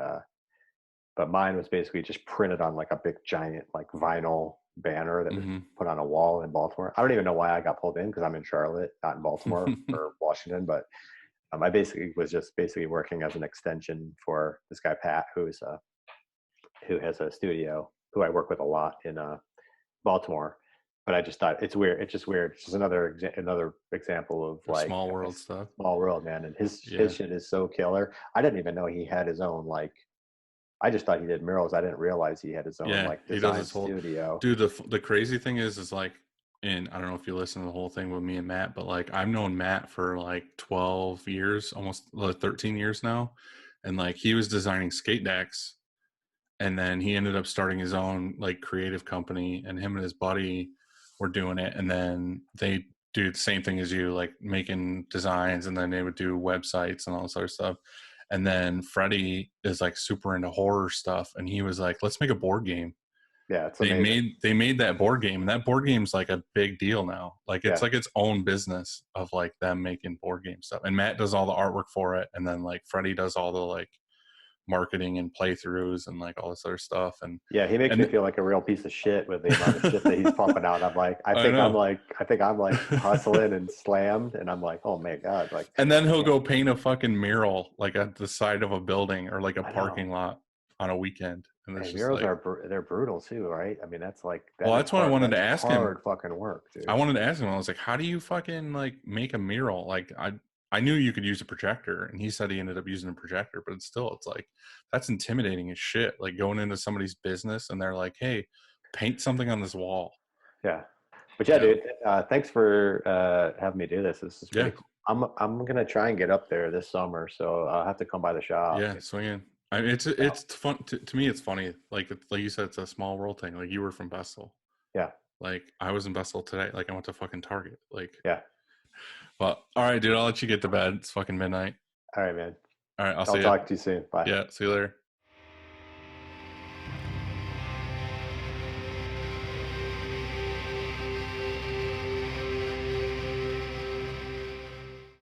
but mine was basically just printed on like a big giant, like vinyl banner that was put on a wall in Baltimore. I don't even know why I got pulled in because I'm in Charlotte, not in Baltimore or Washington, but I was just working as an extension for this guy, Pat, who has a studio, who I work with a lot in Baltimore. But I just thought it's weird. It's just weird. It's just another example of like small world stuff. Small world, man. And his shit is so killer. I didn't even know he had his own I just thought he did murals. I didn't realize he had his own design studio. Dude, the crazy thing is like, and I don't know if you listen to the whole thing with me and Matt, but like I've known Matt for like 12 years, almost 13 years now. And like he was designing skate decks, and then he ended up starting his own like creative company, and him and his buddy were doing it. And then they do the same thing as you, like making designs, and then they would do websites and all this other stuff. And then Freddie is like super into horror stuff, and he was like, let's make a board game. Yeah, it's amazing. They made that board game, and that board game's like a big deal now. Like it's like its own business of like them making board game stuff. And Matt does all the artwork for it, and then like Freddie does all the like marketing and playthroughs and like all this other stuff. And he makes me feel like a real piece of shit with the amount of shit that he's pumping out. I'm like, I think I'm like hustling and slammed, and I'm like, oh my god, like. And then he'll go paint a fucking mural like at the side of a building or like a parking lot on a weekend. And murals they're brutal too, right? I mean, that's what I wanted to ask him. Hard fucking work, dude. I wanted to ask him. I was like, how do you fucking like make a mural? Like I knew you could use a projector, and he said he ended up using a projector, but it's like, that's intimidating as shit. Like going into somebody's business and they're like, hey, paint something on this wall. Yeah. But dude, thanks for having me do this. This is pretty I'm gonna try and get up there this summer, so I'll have to come by the shop. Yeah, swing in. I mean, it's fun to me. It's funny, like you said, it's a small world thing. Like you were from Bethel, Yeah, like I was in Bethel today. Like I went to fucking Target. Like, yeah. but all right, dude. I'll let you get to bed. It's fucking midnight. All right, man. All right, I'll I'll see you. talk to you soon. Bye. Yeah, see you later.